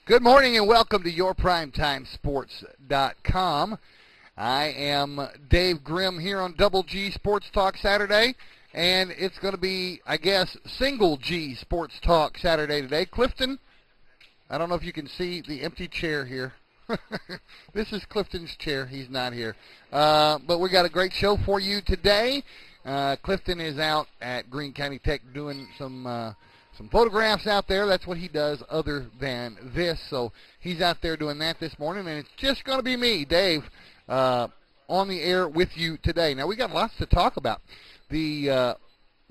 Good morning and welcome to YourPrimetimeSports.com. I am Dave Grimm here on Double G Sports Talk Saturday, and it's going to be, I guess, Single G Sports Talk Saturday today. Clifton, I don't know if you can see the empty chair here. This is Clifton's chair. He's not here. But we got a great show for you today. Clifton is out at Greene County Tech doing some photographs out there. That's what he does other than this. So he's out there doing that this morning, and it's just going to be me, Dave, on the air with you today. Now, we got lots to talk about. The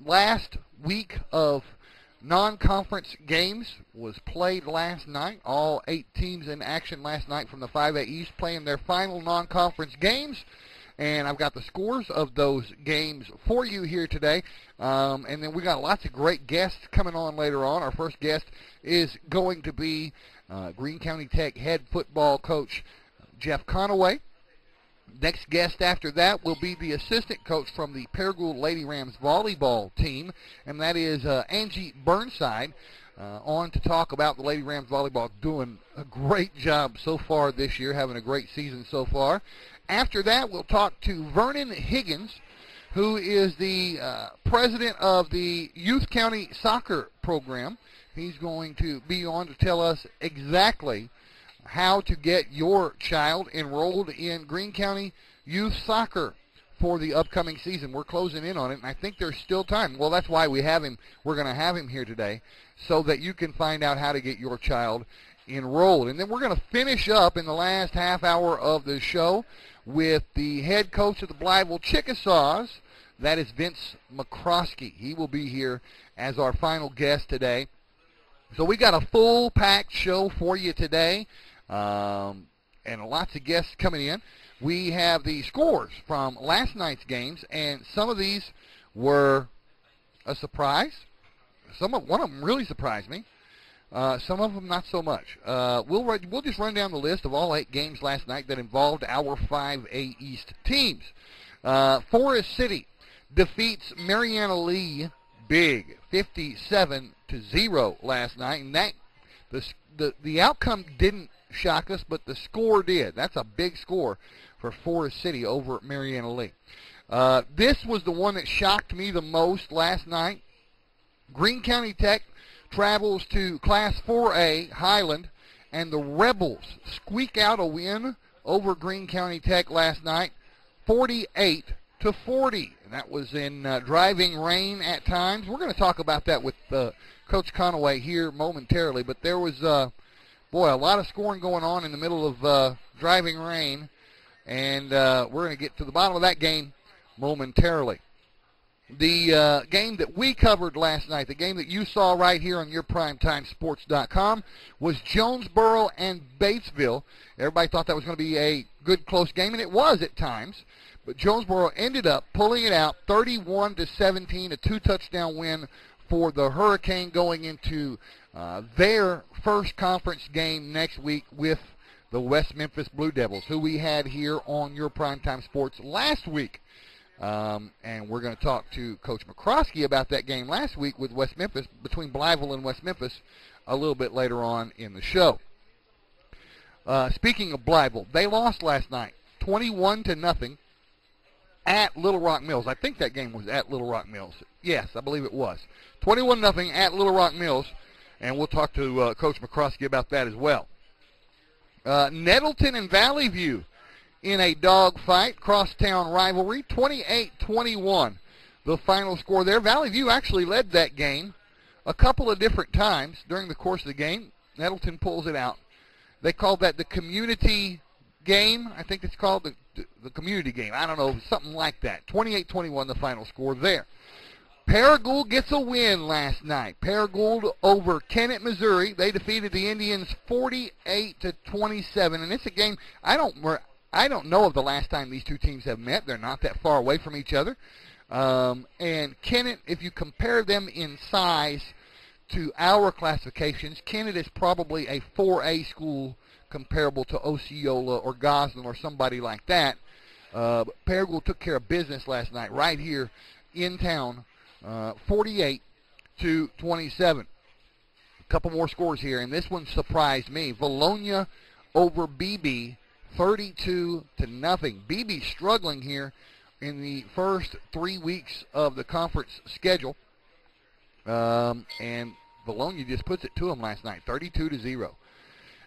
last week of non-conference games was played last night. All 8 teams in action last night from the 5A East playing their final non-conference games. And I've got the scores of those games for you here today. And then we got lots of great guests coming on later on. Our first guest is going to be Greene County Tech head football coach Jeff Conaway. Next guest after that will be the assistant coach from the Paragould Lady Rams volleyball team, and that is Angie Burnside, on to talk about the Lady Rams volleyball doing a great job so far this year, having a great season so far. After that, we'll talk to Vernon Higgins, who is the president of the Youth County Soccer Program. He's going to be on to tell us exactly how to get your child enrolled in Greene County Youth Soccer for the upcoming season. We're closing in on it, and I think there's still time. Well, that's why we have him. We're going to have him here today so that you can find out how to get your child enrolled. And then we're going to finish up in the last half hour of the show with the head coach of the Blytheville Chickasaws. That is Vince McCrosky. He will be here as our final guest today. So we got a full-packed show for you today, and lots of guests coming in. We have the scores from last night's games, and some of these were a surprise. One of them really surprised me. Some of them not so much. We'll just run down the list of all 8 games last night that involved our 5A East teams. Forrest City defeats Mariana Lee big, 57-0 last night, and that the outcome didn't shock us, but the score did. That's a big score for Forrest City over Mariana Lee. This was the one that shocked me the most last night. Greene County Tech travels to Class 4A Highland, and the Rebels squeak out a win over Greene County Tech last night, 48-40. And that was in driving rain at times. We're going to talk about that with Coach Conaway here momentarily, but there was, a lot of scoring going on in the middle of driving rain, and we're going to get to the bottom of that game momentarily. The game that we covered last night, the game that you saw right here on YourPrimetimeSports.com, was Jonesboro and Batesville. Everybody thought that was going to be a good, close game, and it was at times. But Jonesboro ended up pulling it out 31-17, a 2-touchdown win for the Hurricane going into their first conference game next week with the West Memphis Blue Devils, who we had here on Your Primetime Sports last week. And we're going to talk to Coach McCrosky about that game last week with West Memphis, between Blytheville and West Memphis, a little bit later on in the show. Speaking of Blytheville, they lost last night, 21-0 at Little Rock Mills. I think that game was at Little Rock Mills. Yes, I believe it was. 21-0 at Little Rock Mills, and we'll talk to Coach McCrosky about that as well. Nettleton and Valley View in a dogfight, crosstown rivalry, 28-21. The final score there. Valley View actually led that game a couple of different times during the course of the game. Nettleton pulls it out. They called that the community game. I think it's called the community game. I don't know, something like that. 28-21 the final score there. Paragould gets a win last night. Paragould over Kennett, Missouri. They defeated the Indians 48-27, and it's a game I don't know of the last time these two teams have met. They're not that far away from each other. And Kennett, if you compare them in size to our classifications, Kennett is probably a 4A school comparable to Osceola or Gosnell or somebody like that. Paragould took care of business last night right here in town, 48-27. couple more scores here, and this one surprised me. Bologna over Beebe, 32-0. Beebe struggling here in the first 3 weeks of the conference schedule, and Bologna just puts it to them last night, 32-0.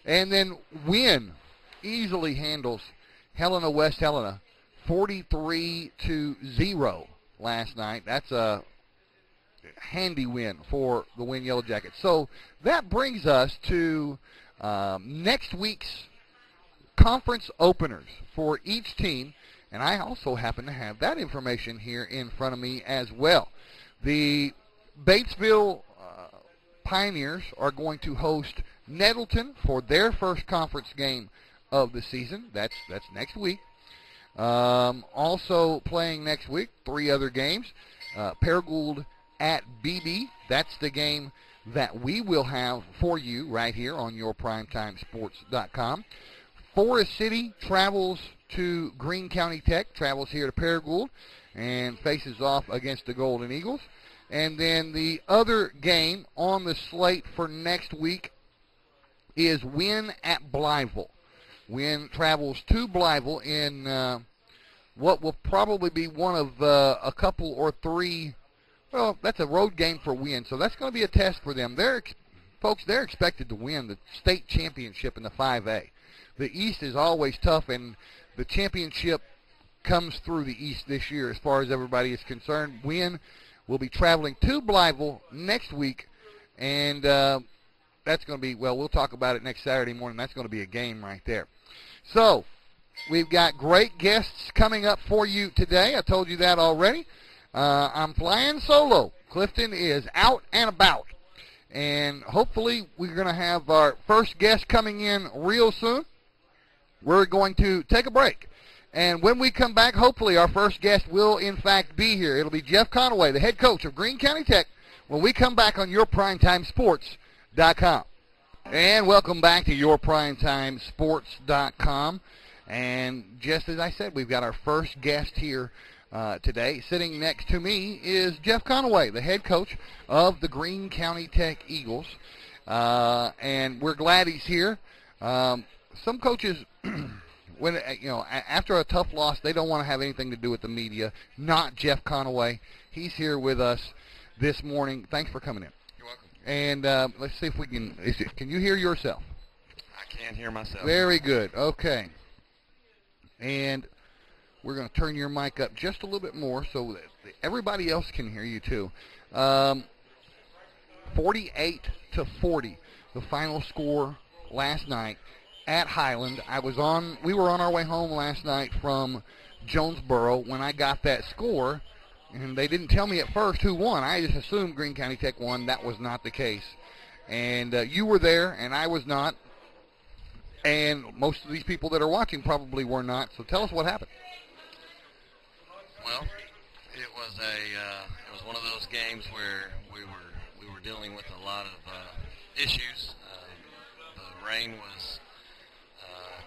And then Wynne easily handles Helena West Helena, 43-0 last night. That's a handy win for the Wynne Yellowjackets. So that brings us to next week's conference openers for each team, and I also happen to have that information here in front of me as well. The Batesville Pioneers are going to host Nettleton for their first conference game of the season. That's next week. Also playing next week, 3 other games. Paragould at Beebe. That's the game that we will have for you right here on yourprimetimesports.com. Forrest City travels to Greene County Tech, travels here to Paragould, and faces off against the Golden Eagles. And then the other game on the slate for next week is Wynne at Blytheville. Wynne travels to Blytheville in what will probably be one of a couple or 3. Well, that's a road game for Wynne, so that's going to be a test for them. They're expected to win the state championship in the 5A. The East is always tough, and the championship comes through the East this year as far as everybody is concerned. Wynne will be traveling to Blytheville next week, and that's going to be, well, we'll talk about it next Saturday morning. That's going to be a game right there. So we've got great guests coming up for you today. I told you that already. I'm flying solo. Clifton is out and about, and hopefully we're going to have our first guest coming in real soon. We're going to take a break. And when we come back, hopefully our first guest will, in fact, be here. It'll be Jeff Conaway, the head coach of Greene County Tech, when we come back on yourprimetimesports.com. And welcome back to yourprimetimesports.com. And just as I said, we've got our first guest here today. Sitting next to me is Jeff Conaway, the head coach of the Greene County Tech Eagles. And we're glad he's here. Some coaches... when after a tough loss, they don't want to have anything to do with the media. Not Jeff Conaway. He's here with us this morning. Thanks for coming in. You're welcome. And let's see if we can. Can you hear yourself? I can hear myself. Very good. Okay. And we're going to turn your mic up just a little bit more so that everybody else can hear you too. 48-40, the final score last night at Highland. We were on our way home last night from Jonesboro when I got that score, and they didn't tell me at first who won. I just assumed Greene County Tech won. That was not the case. And you were there, and I was not. And most of these people that are watching probably were not. So tell us what happened. Well, it was one of those games where we were dealing with a lot of issues. The rain was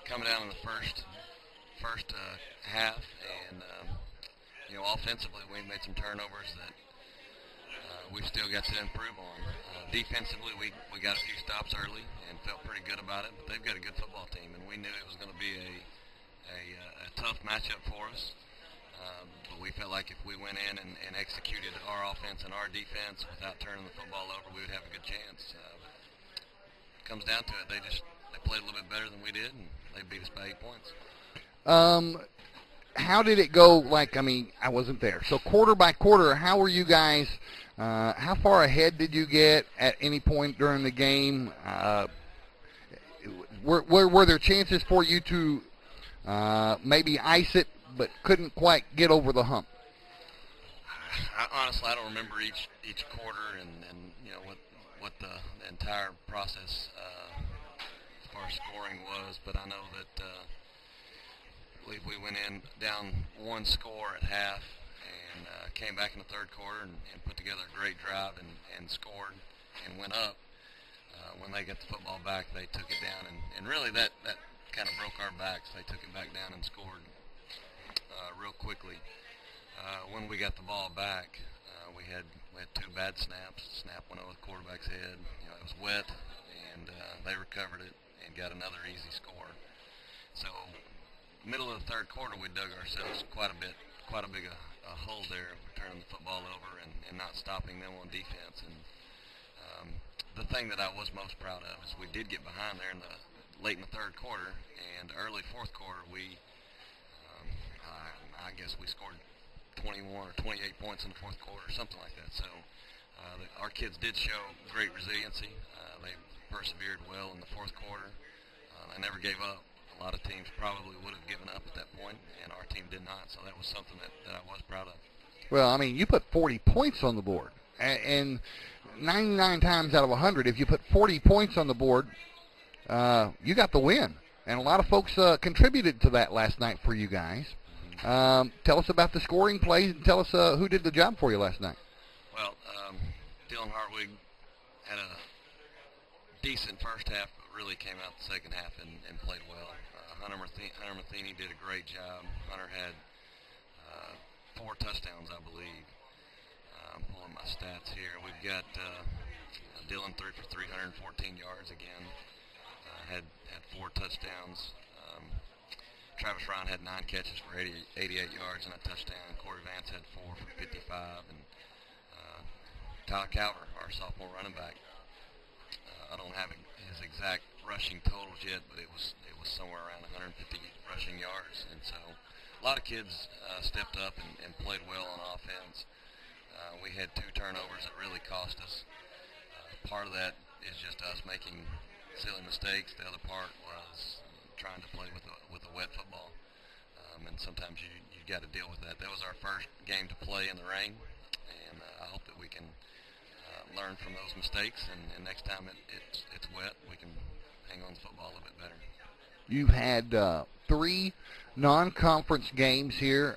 coming down in the first half, and offensively we made some turnovers that we've still got to improve on. Defensively, we got a few stops early and felt pretty good about it, but they've got a good football team, and we knew it was going to be a tough matchup for us. But we felt like if we went in and executed our offense and our defense without turning the football over, we would have a good chance. It comes down to it. They played a little bit better than we did, and they beat us by 8 points. How did it go? I wasn't there. So quarter by quarter, how were you guys? How far ahead did you get at any point during the game? Were there chances for you to maybe ice it, but couldn't quite get over the hump? Honestly, I don't remember each quarter and what the entire process as far as scoring was, but I know that I believe we went in down 1 score at half and came back in the third quarter and put together a great drive and scored and went up. When they got the football back, they took it down, and really that kind of broke our backs. They took it back down and scored real quickly. When we got the ball back, we had we had 2 bad snaps. Snap went over the quarterback's head. It was wet, and they recovered it and got another easy score. So middle of the third quarter, we dug ourselves quite a big hole there, turning the football over and not stopping them on defense. And the thing that I was most proud of is we did get behind there late in the third quarter, and early fourth quarter I guess we scored 21 or 28 points in the fourth quarter, something like that. So our kids did show great resiliency. They persevered well in the fourth quarter. They never gave up. A lot of teams probably would have given up at that point, and our team did not. So that was something that I was proud of. Well, I mean, you put 40 points on the board, and 99 times out of 100, if you put 40 points on the board, you got the win. And a lot of folks contributed to that last night for you guys. Tell us about the scoring plays, and tell us who did the job for you last night. Well, Dylan Hartwig had a decent first half, but really came out the second half and played well. Hunter Matheny did a great job. Hunter had 4 touchdowns, I believe. I'm pulling my stats here. We've got Dylan threw for 314 yards again. Had 4 touchdowns. Travis Ryan had 9 catches for 88 yards and a touchdown. Corey Vance had 4 for 55. And Tyler Calver, our sophomore running back, I don't have his exact rushing totals yet, but it was somewhere around 150 rushing yards. And so a lot of kids stepped up and played well on offense. We had 2 turnovers that really cost us. Part of that is just us making silly mistakes. The other part was trying to play with a wet football, and sometimes you got to deal with that. That was our first game to play in the rain, and I hope that we can learn from those mistakes, and next time it's wet, we can hang on to the football a little bit better. You've had 3 non-conference games here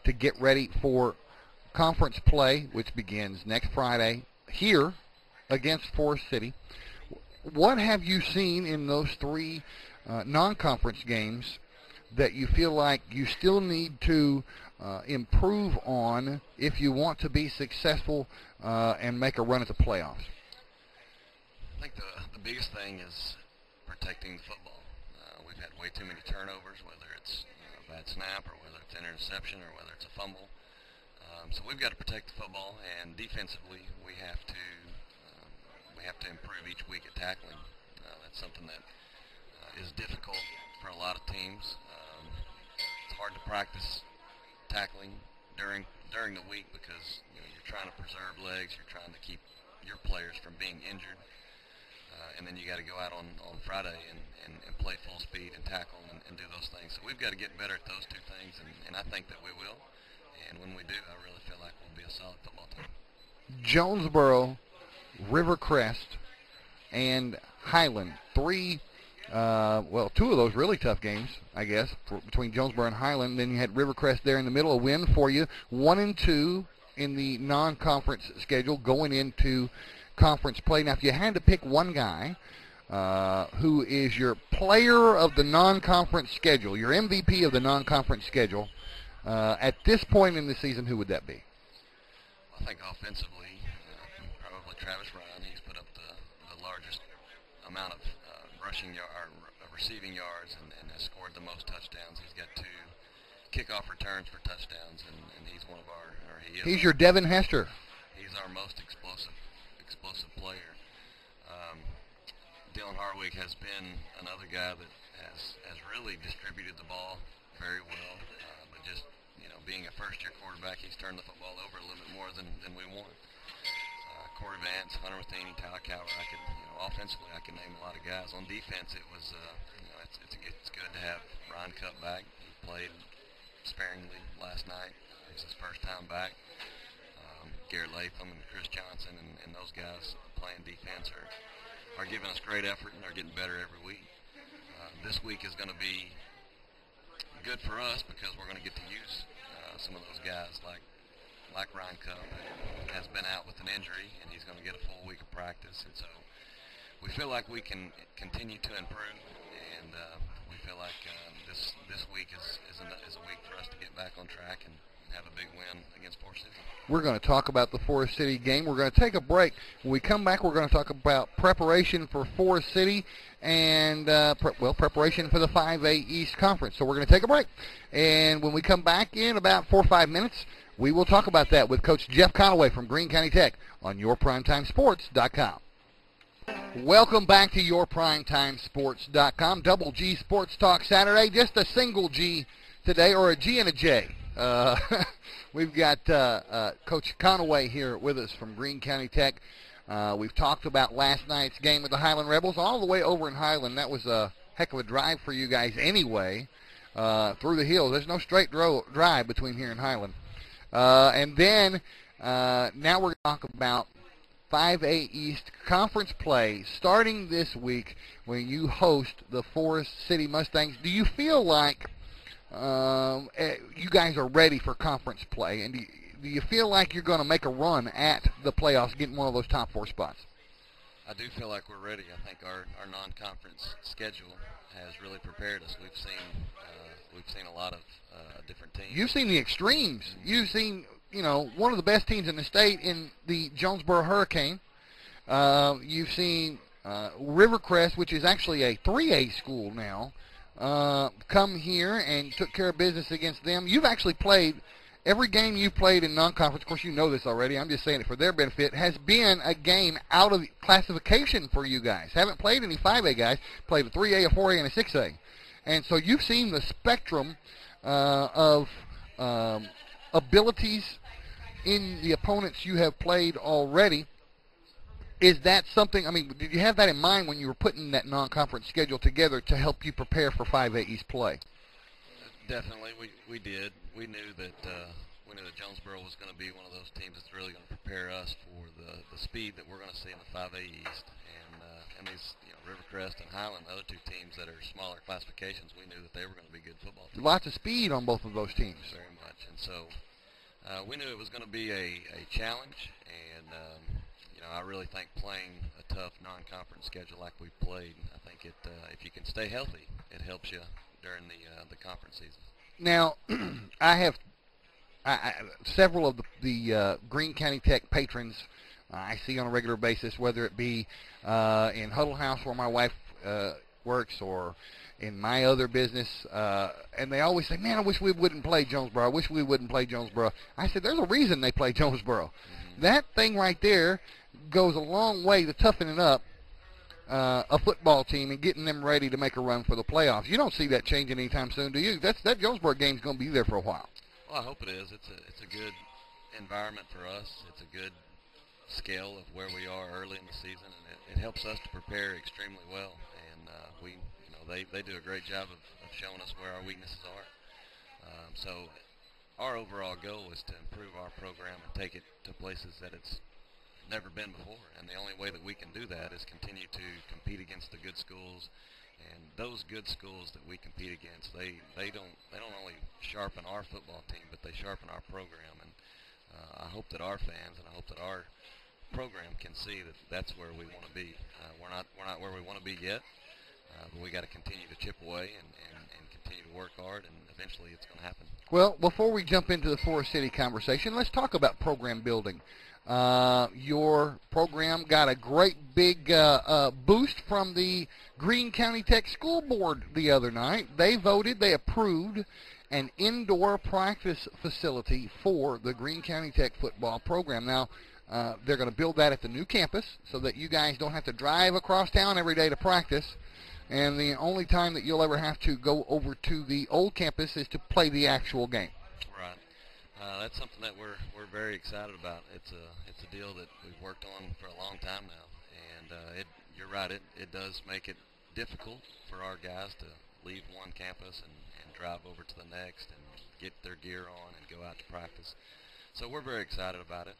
to get ready for conference play, which begins next Friday here against Forrest City. What have you seen in those 3 non-conference games that you feel like you still need to improve on if you want to be successful and make a run at the playoffs? I think the biggest thing is protecting the football. We've had way too many turnovers, whether it's a bad snap or whether it's an interception or whether it's a fumble. So we've got to protect the football, and defensively we have to improve each week at tackling. That's something that is difficult for a lot of teams. It's hard to practice tackling during the week because you're trying to preserve legs, you're trying to keep your players from being injured, and then you got to go out on Friday and play full speed and tackle and do those things. So we've got to get better at those 2 things, and I think that we will. And when we do, I really feel like we'll be a solid football team. Jonesboro, Rivercrest, and Highland, 3 2 of those really tough games, I guess, between Jonesboro and Highland. Then you had Rivercrest there in the middle, a win for you. 1-2 in the non-conference schedule going into conference play. Now, if you had to pick one guy who is your player of the non-conference schedule, your MVP of the non-conference schedule, at this point in the season, who would that be? I think offensively, probably Travis Ryan. He's put up the largest amount of receiving yards and has scored the most touchdowns. He's got 2 kickoff returns for touchdowns, and he's one of he's your Devin Hester. He's our most explosive player. Dylan Hartwig has been another guy that has really distributed the ball very well, but just being a first-year quarterback, he's turned the football over a little bit more than we want. Corey Vance, Hunter Matheny, Tyler Calver. Offensively, I can name a lot of guys. On defense, it was it's good to have Ryan Cup back. He played sparingly last night. It was his first time back. Garrett Latham and Chris Johnson and those guys playing defense are giving us great effort, and they're getting better every week. This week is going to be good for us because we're going to get to use some of those guys like Ryan Cup, who has been out with an injury, and he's going to get a full week of practice. And so we feel like we can continue to improve, and we feel like this week is a week for us to get back on track and have a big win against Forrest City. We're going to talk about the Forrest City game. We're going to take a break. When we come back, we're going to talk about preparation for Forrest City and, preparation for the 5A East Conference. So we're going to take a break. And when we come back in about 4 or 5 minutes, we will talk about that with Coach Jeff Conaway from Greene County Tech on YourPrimetimeSports.com. Welcome back to YourPrimetimeSports.com. Double G Sports Talk Saturday. Just a single G today, or a G and a J. We've got Coach Conaway here with us from Greene County Tech. We've talked about last night's game with the Highland Rebels all the way over in Highland. That was a heck of a drive for you guys anyway, through the hills. There's no straight drive between here and Highland. And then now we're going to talk about 5A East Conference play starting this week when you host the Forrest City Mustangs. Do you feel like you guys are ready for conference play, and do you feel like you're going to make a run at the playoffs, getting one of those top 4 spots? I do feel like we're ready. I think our non-conference schedule has really prepared us. We've seen a lot of different teams. You've seen the extremes. You've seen, one of the best teams in the state in the Jonesboro Hurricane. You've seen Rivercrest, which is actually a 3A school now, come here and took care of business against them. You've actually played every game you played in non-conference. Of course, you know this already. I'm just saying it for their benefit. Has been a game out of classification for you guys. Haven't played any 5A guys. Played a 3A, a 4A, and a 6A. And so you've seen the spectrum of abilities in the opponents you have played already. Is that something, did you have that in mind when you were putting that non-conference schedule together to help you prepare for 5A East play? Definitely, we did. We knew that Jonesboro was going to be one of those teams that's really going to prepare us for the speed that we're going to see in the 5A East. And these, Rivercrest and Highland, the other two teams that are smaller classifications, we knew that they were going to be good football teams. Lots of speed on both of those teams. Very much. And so we knew it was going to be a challenge, and I really think playing a tough non-conference schedule like we've played, I think if you can stay healthy, it helps you during the conference season. Now, I have several of the Greene County Tech patrons I see on a regular basis, whether it be in Huddle House where my wife works or in my other business, and they always say, man, I wish we wouldn't play Jonesboro. I wish we wouldn't play Jonesboro. I said, there's a reason they play Jonesboro. Mm-hmm. That thing right there goes a long way to toughening up a football team and getting them ready to make a run for the playoffs. You don't see that changing anytime soon, do you? That Jonesboro game's going to be there for a while. Well, I hope it is. It's a good environment for us. It's a good scale of where we are early in the season, and it helps us to prepare extremely well. And they do a great job of showing us where our weaknesses are. So our overall goal is to improve our program and take it to places that it's never been before, and the only way that we can do that is continue to compete against the good schools. And those good schools that we compete against, they don't only sharpen our football team, but they sharpen our program. And I hope that our fans and I hope that our program can see that that's where we want to be. We're not where we want to be yet, but we got to continue to chip away and continue to work hard, and eventually it's going to happen. Well, before we jump into the Forrest City conversation, let's talk about program building. Your program got a great big boost from the Greene County Tech School Board the other night. They approved an indoor practice facility for the Greene County Tech football program. Now, they're going to build that at the new campus so that you guys don't have to drive across town every day to practice. And the only time that you'll ever have to go over to the old campus is to play the actual game. Right. That's something that we're very excited about. It's a deal that we've worked on for a long time now, and you're right. It does make it difficult for our guys to leave one campus and drive over to the next and get their gear on and go out to practice. So we're very excited about it.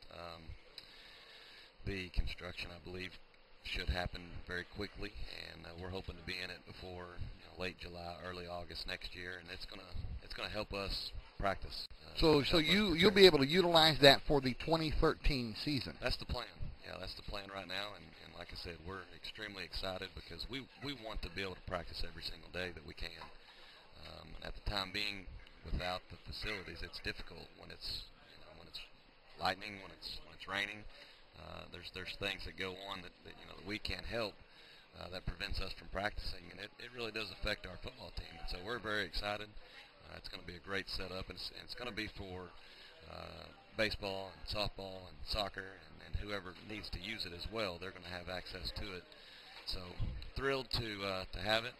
The construction, I believe, should happen very quickly, and we're hoping to be in it before late July, early August next year, and it's gonna help us practice. So you'll be able to utilize that for the 2013 season. That's the plan. Yeah, that's the plan right now, and like I said, we're extremely excited because we want to be able to practice every single day that we can. At the time being, without the facilities, it's difficult when it's when it's lightning, when it's raining. There's things that go on that that we can't help. That prevents us from practicing, and it really does affect our football team. And so we're very excited. It's going to be a great setup, and it's going to be for baseball and softball and soccer and whoever needs to use it as well. They're going to have access to it. So thrilled to have it,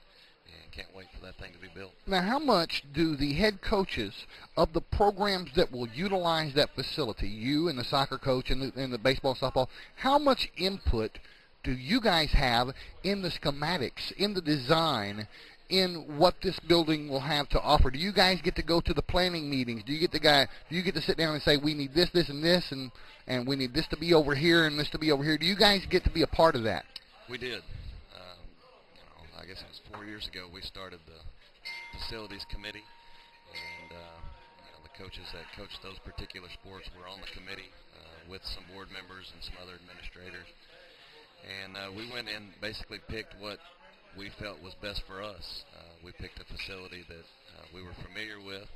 and can't wait for that thing to be built. Now, how much do the head coaches of the programs that will utilize that facility, you and the soccer coach and the baseball and softball, how much input do you guys have in the schematics, in the design, in what this building will have to offer? Do you guys get to go to the planning meetings? Do you get to sit down and say, we need this, this, and this, and we need this to be over here and this to be over here? Do you guys get to be a part of that? We did. I guess it was 4 years ago we started the facilities committee, and the coaches that coached those particular sports were on the committee with some board members and some other administrators. And we went and basically picked what we felt was best for us. We picked a facility that we were familiar with,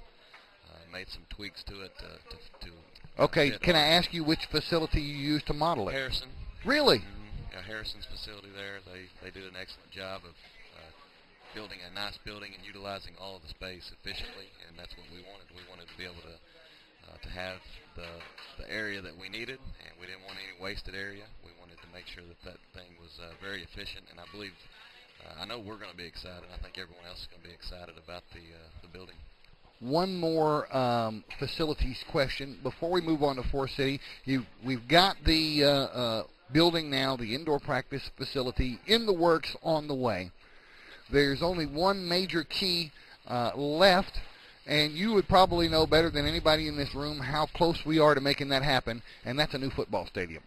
made some tweaks to it to Okay, can I ask you which facility you used to model it? Harrison. Really? Mm-hmm. Yeah, Harrison's facility there. They did an excellent job of building a nice building and utilizing all of the space efficiently, and that's what we wanted. We wanted to be able to have the area that we needed, and we didn't want any wasted area. We wanted to make sure that thing was very efficient, and I believe, I know we're going to be excited. I think everyone else is going to be excited about the building. One more facilities question before we move on to Forest City. We've got the building now, the indoor practice facility in the works, on the way. There's only one major key left, and you would probably know better than anybody in this room how close we are to making that happen, and that's a new football stadium.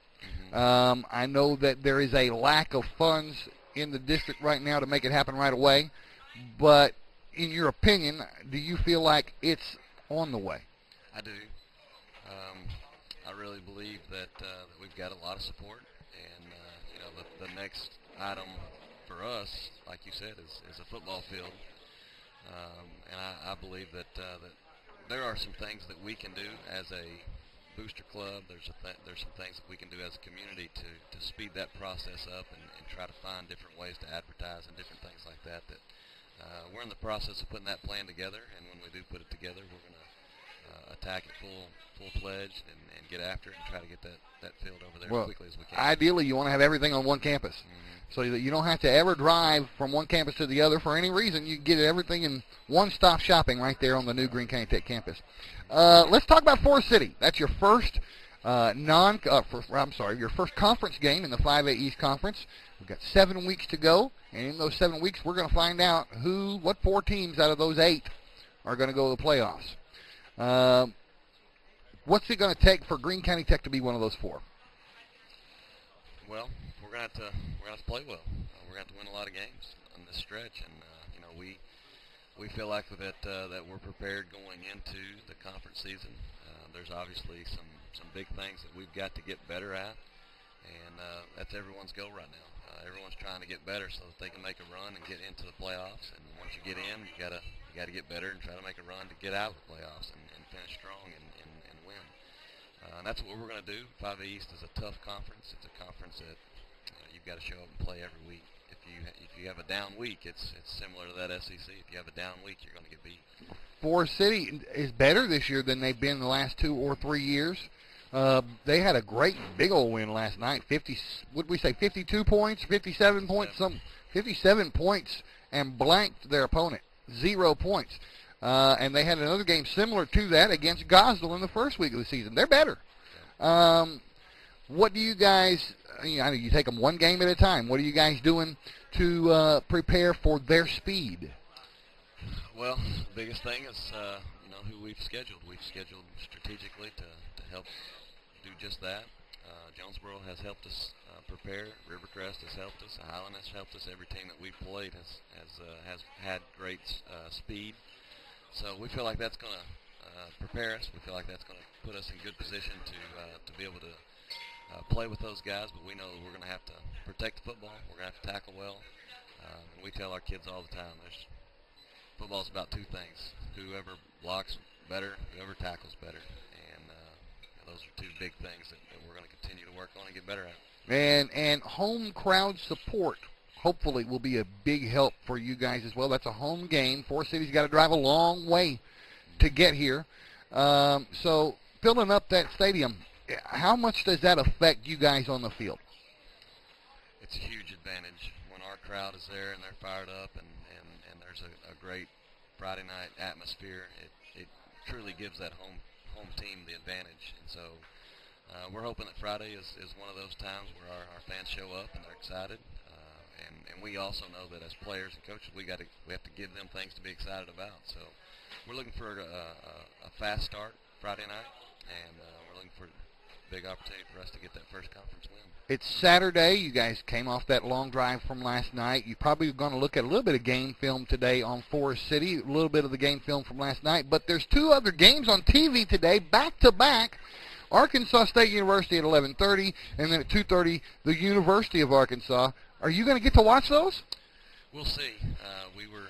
Mm-hmm. I know that there is a lack of funds in the district right now to make it happen right away, but in your opinion, do you feel like it's on the way? I do. I really believe that we've got a lot of support, and the next item for us, like you said, is a football field. And I believe that there are some things that we can do as a booster club. There's some things that we can do as a community to speed that process up and try to find different ways to advertise and different things like that. We're in the process of putting that plan together, and when we do put it together, we're going to attack it full-fledged and get after it and try to get that field over there as quickly as we can. Ideally, you want to have everything on one campus, so that you don't have to ever drive from one campus to the other for any reason. You get everything in one-stop shopping right there on the new Greene County Tech campus. Let's talk about Forest City. That's your first your first conference game in the 5A East Conference. We've got 7 weeks to go, and in those 7 weeks, we're going to find out what 4 teams out of those 8 are going to go to the playoffs. What's it going to take for Greene County Tech to be one of those 4? Well, we're going to have to play well. We're going to have to win a lot of games on this stretch, and we feel like that we're prepared going into the conference season. There's obviously some big things that we've got to get better at, and that's everyone's goal right now. Everyone's trying to get better so that they can make a run and get into the playoffs. And once you get in, you got to get better and try to make a run to get out of the playoffs and finish strong and win. And that's what we're going to do. 5A East is a tough conference. It's a conference that you've got to show up and play every week. If you have a down week, it's similar to that SEC. If you have a down week, you're going to get beat. Forest City is better this year than they've been the last 2 or 3 years. They had a great big old win last night. 52 points, 57 points, 57 points, and blanked their opponent. 0 points. And they had another game similar to that against Gosnell in the first week of the season. They're better. What do you guys, I know you take them one game at a time. What are you guys doing to prepare for their speed? Well, the biggest thing is, who we've scheduled. We've scheduled strategically to help do just that. Jonesboro has helped us prepare. Rivercrest has helped us. Highland has helped us. Every team that we've played has had great speed. So we feel like that's going to prepare us. We feel like that's going to put us in good position to be able to play with those guys. But we know that we're going to have to protect the football. We're going to have to tackle well. And we tell our kids all the time, football's about 2 things. Whoever blocks better, whoever tackles better. And those are two big things that we're going to continue to work on and get better at. And home crowd support hopefully will be a big help for you guys as well. That's a home game. Forrest City's got to drive a long way to get here. So filling up that stadium, how much does that affect you guys on the field? It's a huge advantage when our crowd is there and they're fired up and there's a great Friday night atmosphere. It truly gives that home team the advantage. And so we're hoping that Friday is one of those times where our fans show up and they're excited. And we also know that as players and coaches, we have to give them things to be excited about. So we're looking for a fast start Friday night, and we're looking for a big opportunity for us to get that first conference win. It's Saturday. You guys came off that long drive from last night. You're probably going to look at a little bit of game film today on Forrest City, a little bit of the game film from last night. But there's two other games on TV today, back-to-back. Arkansas State University at 11:30, and then at 2:30, the University of Arkansas. Are you going to get to watch those? We'll see. We were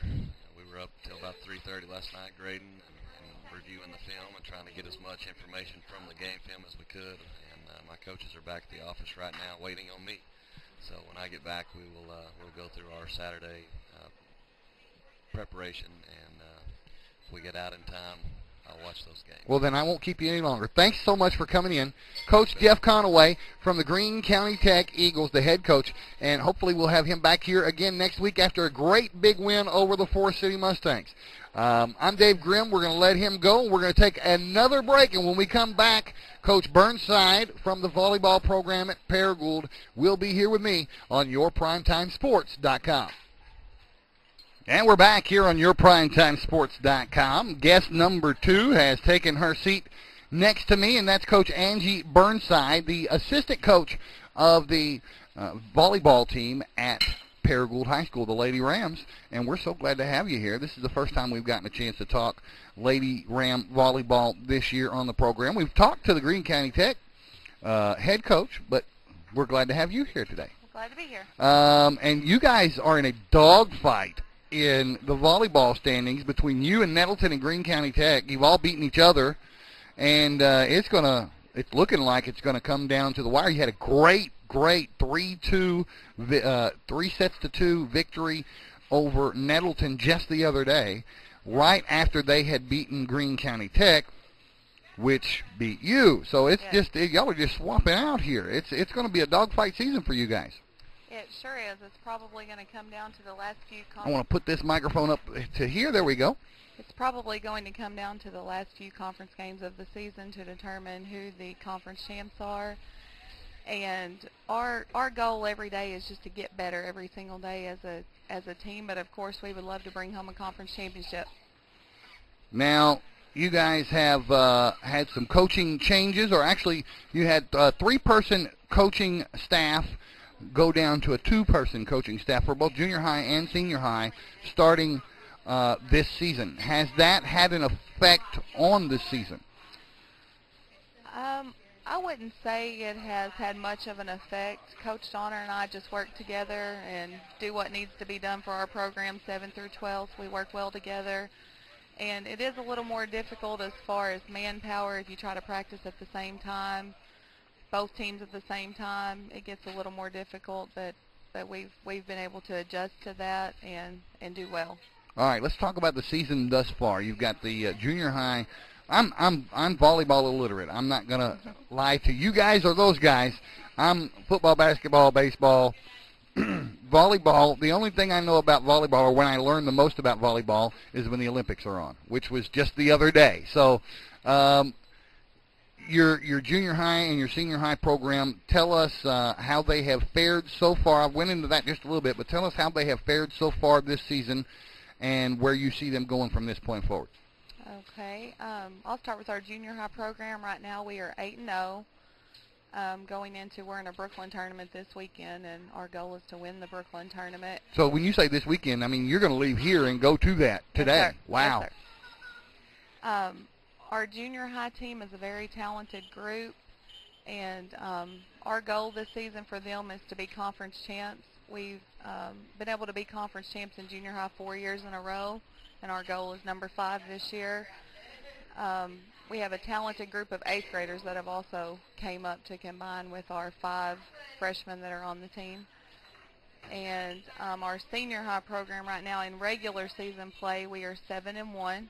up till about 3:30 last night grading and reviewing the film and trying to get as much information from the game film as we could. And my coaches are back at the office right now waiting on me. So when I get back, we'll go through our Saturday preparation, and if we get out in time, I'll watch those games. Well, then I won't keep you any longer. Thanks so much for coming in. Coach Jeff Conaway from the Greene County Tech Eagles, the head coach, and hopefully we'll have him back here again next week after a great big win over the Forrest City Mustangs. I'm Dave Grimm. We're going to let him go. We're going to take another break, and when we come back, Coach Burnside from the volleyball program at Paragould will be here with me on YourPrimetimeSports.com. And we're back here on YourPrimetimeSports.com. Guest number 2 has taken her seat next to me, and that's Coach Angie Burnside, the assistant coach of the volleyball team at Paragould High School, the Lady Rams. And we're so glad to have you here. This is the first time we've gotten a chance to talk Lady Ram volleyball this year on the program. We've talked to the Greene County Tech head coach, but we're glad to have you here today. Glad to be here. And you guys are in a dogfight in the volleyball standings between you and Nettleton and Greene County Tech. You've all beaten each other, and it's looking like it's gonna come down to the wire. You had a great 3-2, 3-2 victory over Nettleton just the other day, right after they had beaten Greene County Tech, which beat you. So it's y'all are just swapping out here. It's going to be a dogfight season for you guys. It sure is. It's probably going to come down to the last few I want to put this microphone up to here. There we go. It's probably going to come down to the last few conference games of the season to determine who the conference champs are. And our goal every day is just to get better every single day as a team. But of course, we would love to bring home a conference championship. Now, you guys have had some coaching changes, or actually, you had 3-person coaching staff go down to a 2-person coaching staff for both junior high and senior high starting this season. Has that had an effect on this season? I wouldn't say it has had much of an effect. Coach Donner and I just work together and do what needs to be done for our program 7 through 12. We work well together. And it is a little more difficult as far as manpower if you try to practice at the same time, both teams at the same time. It gets a little more difficult, but we've been able to adjust to that and do well. All right, let's talk about the season thus far. You've got the junior high. I'm volleyball illiterate. I'm not gonna lie to you guys or those guys. I'm football, basketball, baseball, volleyball. The only thing I know about volleyball, or when I learn the most about volleyball, is when the Olympics are on, which was just the other day. So, your junior high and your senior high program, tell us how they have fared so far. I went into that just a little bit, but tell us how they have fared so far this season and where you see them going from this point forward. Okay. I'll start with our junior high program. Right now we are 8-0. We're in a Brooklyn tournament this weekend, and our goal is to win the Brooklyn tournament. So when you say this weekend, I mean you're going to leave here and go to that today. Yes, sir. Wow. Yes, sir. Our junior high team is a very talented group, and our goal this season for them is to be conference champs. We've been able to be conference champs in junior high 4 years in a row, and our goal is number 5 this year. We have a talented group of 8th graders that have also came up to combine with our 5 freshmen that are on the team. And our senior high program right now in regular season play, we are 7-1.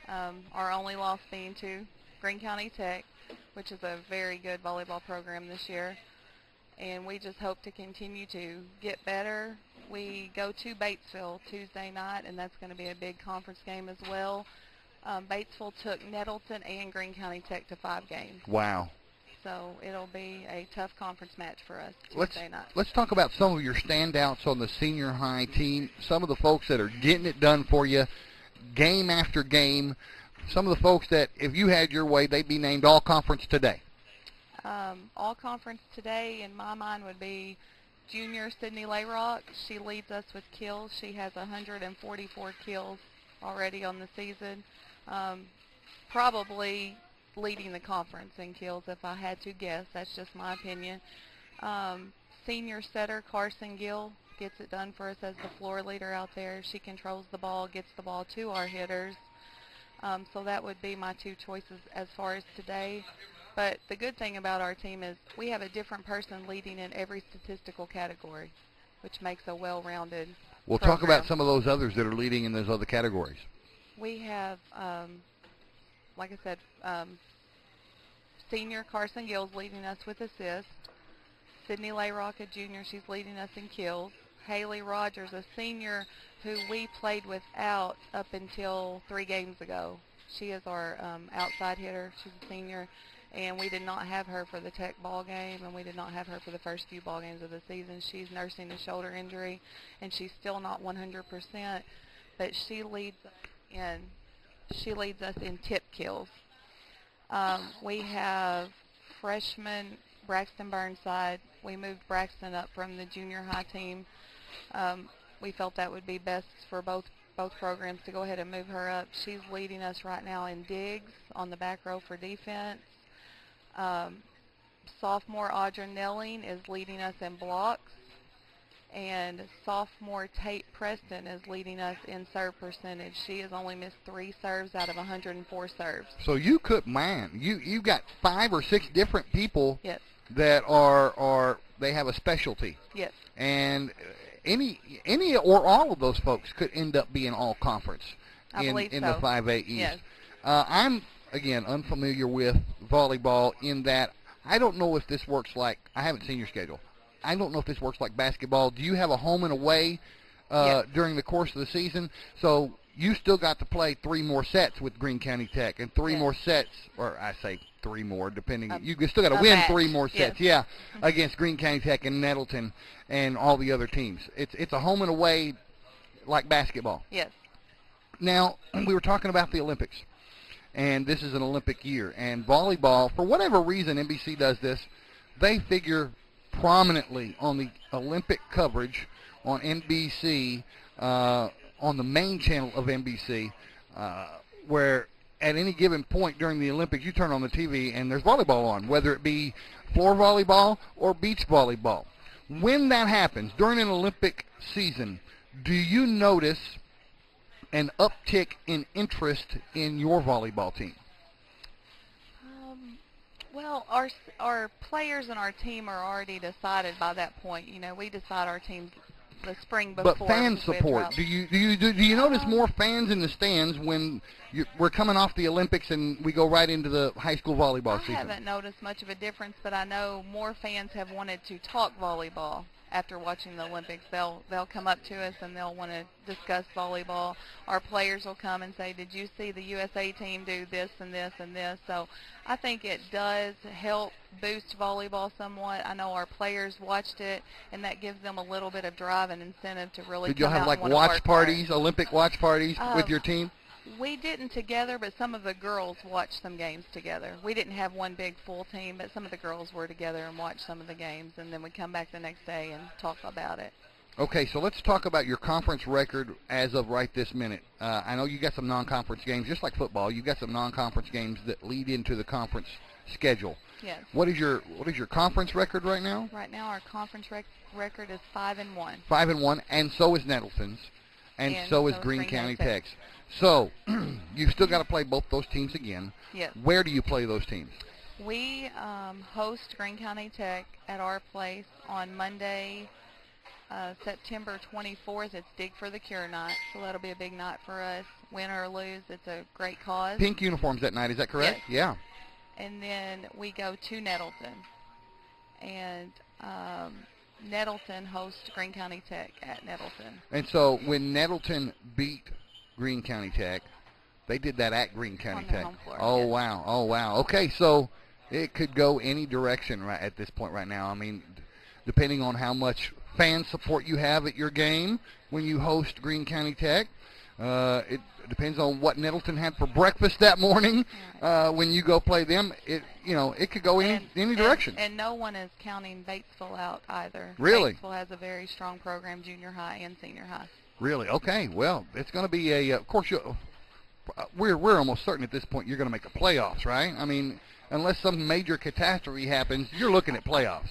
Our only loss being to Greene County Tech, which is a very good volleyball program this year. And we just hope to continue to get better. We go to Batesville Tuesday night, and that's going to be a big conference game as well. Batesville took Nettleton and Greene County Tech to 5 games. Wow. So it'll be a tough conference match for us Tuesday night. Let's talk about some of your standouts on the senior high team, some of the folks that are getting it done for you game after game, some of the folks that, if you had your way, they'd be named all-conference today. All-conference today, in my mind, would be junior Sydney Layrock. She leads us with kills. She has 144 kills already on the season. Probably leading the conference in kills if I had to guess. That's just my opinion. Senior setter Carson Gill gets it done for us as the floor leader out there. She controls the ball, gets the ball to our hitters. So that would be my 2 choices as far as today. But the good thing about our team is we have a different person leading in every statistical category, which makes a well-rounded We'll program. talk about some of those others that are leading in those other categories. We have, like I said, senior Carson Gill's leading us with assists. Sydney Layrock, a junior, she's leading us in kills. Haley Rogers, a senior who we played without up until 3 games ago. She is our outside hitter. She's a senior, and we did not have her for the Tech ball game, and we did not have her for the first few ball games of the season. She's nursing a shoulder injury, and she's still not 100%, but she leads us in tip kills. We have freshman Braxton Burnside. We moved Braxton up from the junior high team. We felt that would be best for both programs to go ahead and move her up. She's leading us right now in digs on the back row for defense. Sophomore Audra Nelling is leading us in blocks, and sophomore Tate Preston is leading us in serve percentage. She has only missed 3 serves out of 104 serves. So you could, you've got 5 or 6 different people Yes. that are they have a specialty. Yes. And any or all of those folks could end up being all conference in believe the so. 5A East. Yes. I'm, again, unfamiliar with volleyball in that I don't know if this works like, I haven't seen your schedule. I don't know if this works like basketball. Do you have a home and away Yes. during the course of the season? So you still got to play 3 more sets with Greene County Tech and 3 Yes. more sets, or I say 3 more, depending. You still got to win match. 3 more sets, Yes. against Greene County Tech and Nettleton and all the other teams. It's a home and away like basketball. Yes. Now, we were talking about the Olympics, and this is an Olympic year. And volleyball, for whatever reason NBC does this, they figure prominently on the Olympic coverage on NBC, on the main channel of NBC, where at any given point during the Olympics, you turn on the TV and there's volleyball on, whether it be floor volleyball or beach volleyball. When that happens, during an Olympic season, do you notice an uptick in interest in your volleyball team? Well, our players and our team are already decided by that point. You know, we decide our teams the spring before. But fan support, do you notice more fans in the stands when we're coming off the Olympics and we go right into the high school volleyball season? I haven't noticed much of a difference, but I know more fans have wanted to talk volleyball after watching the Olympics. They'll come up to us and they'll want to discuss volleyball. Our players will come and say, did you see the USA team do this and this and this? So I think it does help boost volleyball somewhat. I know our players watched it, and that gives them a little bit of drive and incentive to really Did you come have out like and wanna watch work parties, hard. Olympic watch parties with your team? We didn't together, but some of the girls watched some games together. We didn't have one big full team, but some of the girls were together and watched some of the games, and then we'd come back the next day and talk about it. Okay, so let's talk about your conference record as of right this minute. I know you got some non-conference games, just like football. You got some non-conference games that lead into the conference schedule. Yes. What is your conference record right now? Right now, our conference record is 5-1. 5-1, and so is Nettleton's, and so is Greene County Tech's. So you've still got to play both those teams again. Yes. Where do you play those teams? We host Greene County Tech at our place on Monday, September 24th. It's Dig for the Cure night, so that'll be a big night for us. Win or lose, it's a great cause. Pink uniforms that night, is that correct? Yes. Yeah. And then we go to Nettleton, and Nettleton hosts Greene County Tech at Nettleton. And so when Nettleton beat Greene County Tech, they did that at Greene County On their Tech. home floor, Oh, yes. wow. Oh, wow. Okay, so it could go any direction right at this point right now. I mean, depending on how much fan support you have at your game when you host Greene County Tech. It depends on what Nettleton had for breakfast that morning when you go play them. It could go any direction. And no one is counting Batesville out either. Really? Batesville has a very strong program, junior high and senior high. Really? Okay. Well, it's going to be of course, we're almost certain at this point you're going to make the playoffs, right? I mean, unless some major catastrophe happens, you're looking at playoffs.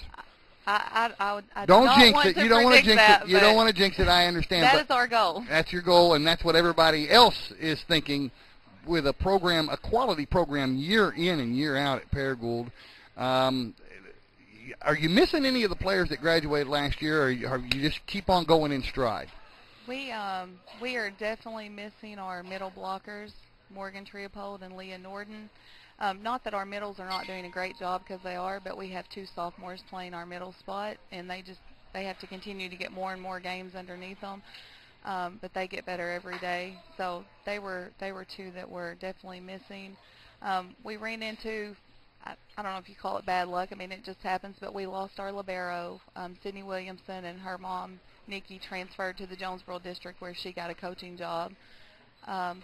I Don't not jinx want it. to You don't want to predict jinx that, it. You don't want to jinx it. I understand. That but is our goal. That's your goal, and that's what everybody else is thinking with a program, a quality program, year in and year out at Paragould. Are you missing any of the players that graduated last year, or you just keep on going in stride? We are definitely missing our middle blockers, Morgan Triopold and Leah Norden. Not that our middles are not doing a great job, because they are, but we have two sophomores playing our middle spot, and they have to continue to get more and more games underneath them. But they get better every day. So they were two that were definitely missing. We ran into, I don't know if you call it bad luck. I mean, it just happens, but we lost our libero. Sydney Williamson and her mom, Nikki, transferred to the Jonesboro district where she got a coaching job.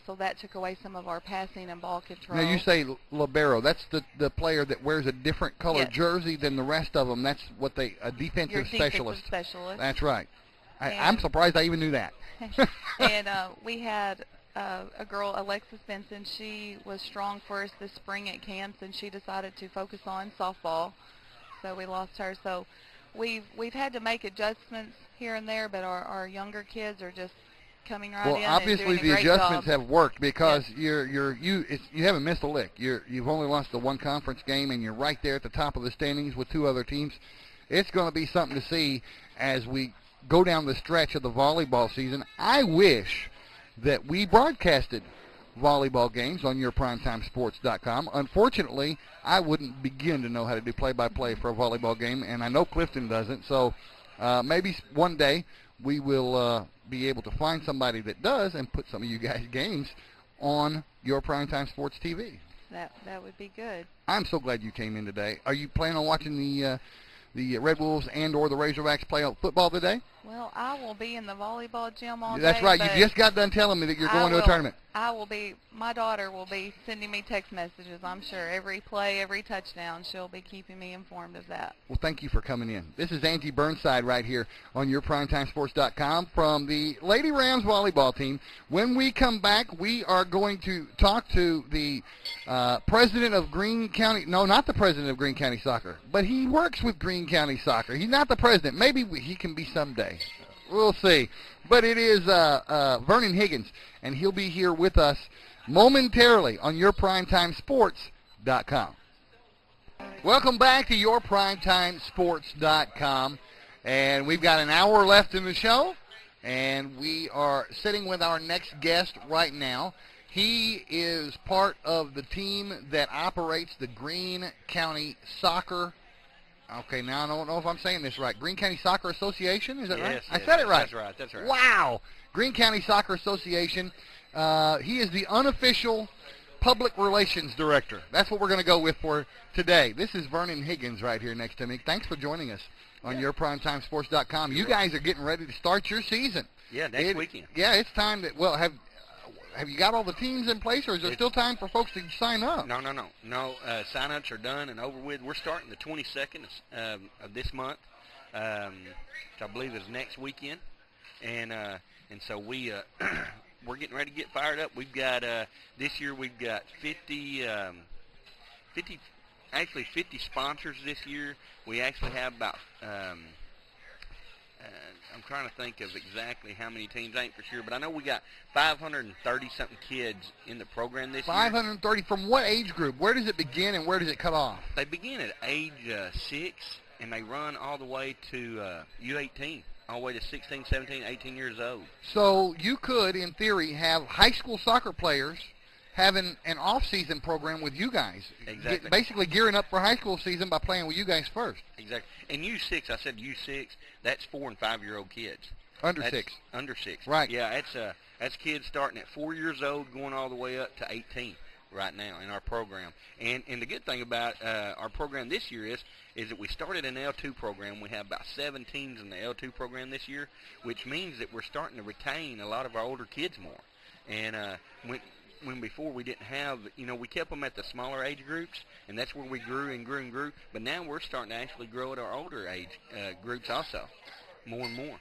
So that took away some of our passing and ball control. Now, you say libero. That's the player that wears a different color Yes. jersey than the rest of them. That's what a defensive Your specialist. defensive specialist. That's right. I'm surprised I even knew that. And we had a girl, Alexis Benson. She was strong for us this spring at camps, and she decided to focus on softball. So we lost her. So we've had to make adjustments here and there, but our younger kids are just coming right in and obviously doing a the great adjustments job. have worked because Yes. you haven't missed a lick. You've only lost the one conference game, and you're right there at the top of the standings with two other teams. It's going to be something to see as we go down the stretch of the volleyball season. I wish that we broadcasted volleyball games on yourprimetimesports.com. Unfortunately, I wouldn't begin to know how to do play-by-play for a volleyball game, and I know Clifton doesn't. So maybe one day we will be able to find somebody that does and put some of you guys' games on your Primetime Sports TV. That would be good. I'm so glad you came in today. Are you planning on watching the Red Wolves and or the Razorbacks play football today? Well, I will be in the volleyball gym all day. That's right. but You just got done telling me that you're going to a tournament. My daughter will be sending me text messages, I'm sure. Every play, every touchdown, she'll be keeping me informed of that. Well, thank you for coming in. This is Angie Burnside right here on yourprimetimesports.com from the Lady Rams volleyball team. When we come back, we are going to talk to the president of Greene County. No, not the president of Greene County Soccer, but he works with Greene County Soccer. He's not the president. Maybe he can be someday. We'll see. But it is Vernon Higgins, and he'll be here with us momentarily on yourprimetimesports.com. Welcome back to yourprimetimesports.com, and we've got an hour left in the show, and we are sitting with our next guest right now. He is part of the team that operates the Greene County Soccer. Okay, now I don't know if I'm saying this right. Greene County Soccer Association, is that right? Yes, I said it right. That's right. Wow. Greene County Soccer Association. He is the unofficial public relations director. That's what we're going to go with for today. This is Vernon Higgins right here next to me. Thanks for joining us on yourprimetimesports.com. You guys are getting ready to start your season. Yeah, next weekend. Yeah, it's time to, well, have you got all the teams in place, or is there still time for folks to sign up? No. Sign-ups are done and over with. We're starting the 22nd of this month, which I believe is next weekend, and so we're getting ready to get fired up. We've got this year we've got 50 sponsors this year. We actually have about I'm trying to think of exactly how many teams. I ain't for sure, but I know we got 530-something kids in the program this year. 530 from what age group? Where does it begin and where does it cut off? They begin at age 6, and they run all the way to U18, all the way to 16, 17, 18 years old. So you could, in theory, have high school soccer players having an off-season program with you guys. Exactly. Basically gearing up for high school season by playing with you guys first. Exactly. And U6, I said U6, that's 4- and 5-year-old kids. Under that's 6. Under 6. Right. Yeah, that's kids starting at 4 years old going all the way up to 18 right now in our program. And the good thing about our program this year is that we started an L2 program. We have about 7 teams in the L2 program this year, which means that we're starting to retain a lot of our older kids more. And when before we didn't have, we kept them at the smaller age groups, and that's where we grew and grew and grew. But now we're starting to actually grow at our older age groups also, more and more.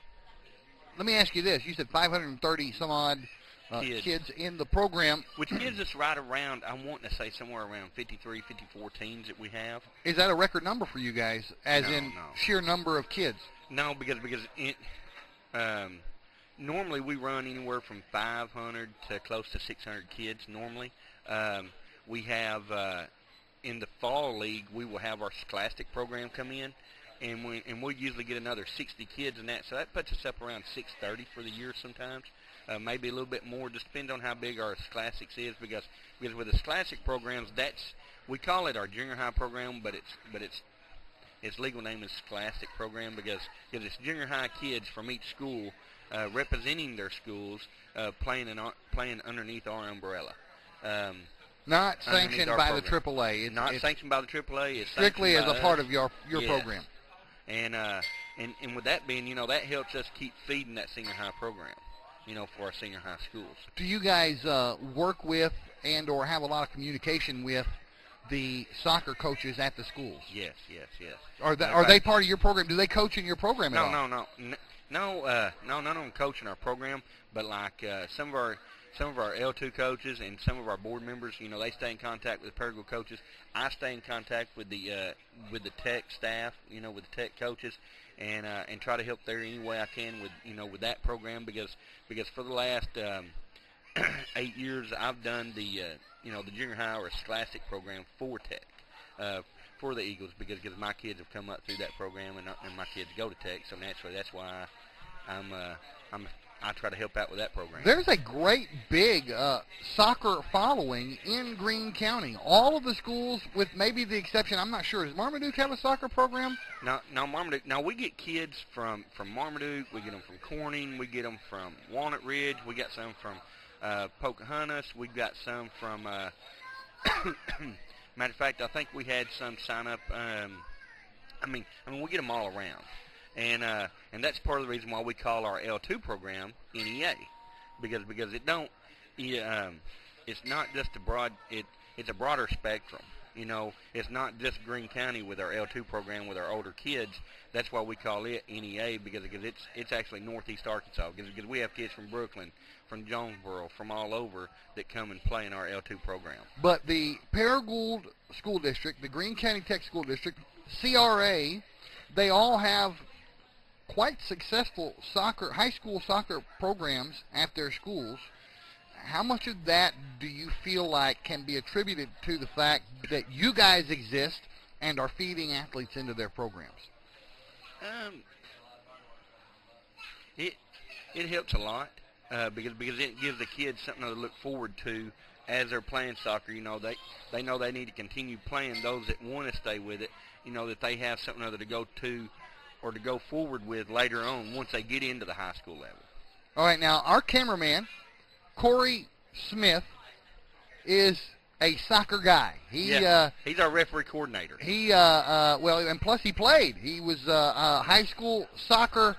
Let me ask you this. You said 530 some odd kids in the program. Which gives us right around, I want to say somewhere around 53, 54 teams that we have. Is that a record number for you guys, as No, in no. sheer number of kids? No, because normally we run anywhere from 500 to close to 600 kids normally. We have, in the fall league, we will have our scholastic program come in, and we usually get another 60 kids in that. So that puts us up around 630 for the year sometimes. Maybe a little bit more, just depends on how big our Scholastics is, because with the Scholastic programs, we call it our junior high program, but its legal name is Scholastic program because it's junior high kids from each school representing their schools, playing underneath our umbrella. Not sanctioned by the AAA. It's not sanctioned by the AAA. It's strictly as a part of your yes. program. And with that being, that helps us keep feeding that senior high program, for our senior high schools. Do you guys work with and or have a lot of communication with the soccer coaches at the schools? Yes. Are they part of your program? Do they coach in your program at all? No, none of them coach in our program, but like some of our L2 coaches and some of our board members, they stay in contact with the Paragould coaches. I stay in contact with the tech staff, with the tech coaches, and try to help there any way I can with that program because for the last 8 years I've done the junior high or scholastic program for tech. For the Eagles because my kids have come up through that program and my kids go to Tech, so naturally that's why I try to help out with that program. There's a great big soccer following in Greene County. All of the schools, with maybe the exception, I'm not sure, does Marmaduke have a soccer program? No, Marmaduke. No, we get kids from Marmaduke. We get them from Corning. We get them from Walnut Ridge. We got some from Pocahontas. We got some from. Matter of fact, I think we had some sign up. We get them all around, and that's part of the reason why we call our L2 program NEA, because it don't. It's not just it's a broader spectrum. It's not just Greene County with our L2 program with our older kids. That's why we call it NEA because it's actually Northeast Arkansas because we have kids from Brooklyn, from Jonesboro, from all over that come and play in our L2 program. But the Paragould School District, the Greene County Tech School District, CRA, they all have quite successful high school soccer programs at their schools. How much of that do you feel like can be attributed to the fact that you guys exist and are feeding athletes into their programs? It helps a lot because it gives the kids something to look forward to as they're playing soccer. They know they need to continue playing. Those that want to stay with it, that they have something other to go to or to go forward with later on once they get into the high school level. All right, now our cameraman, Corey Smith, is a soccer guy. He's our referee coordinator. And plus he played. He was a high school soccer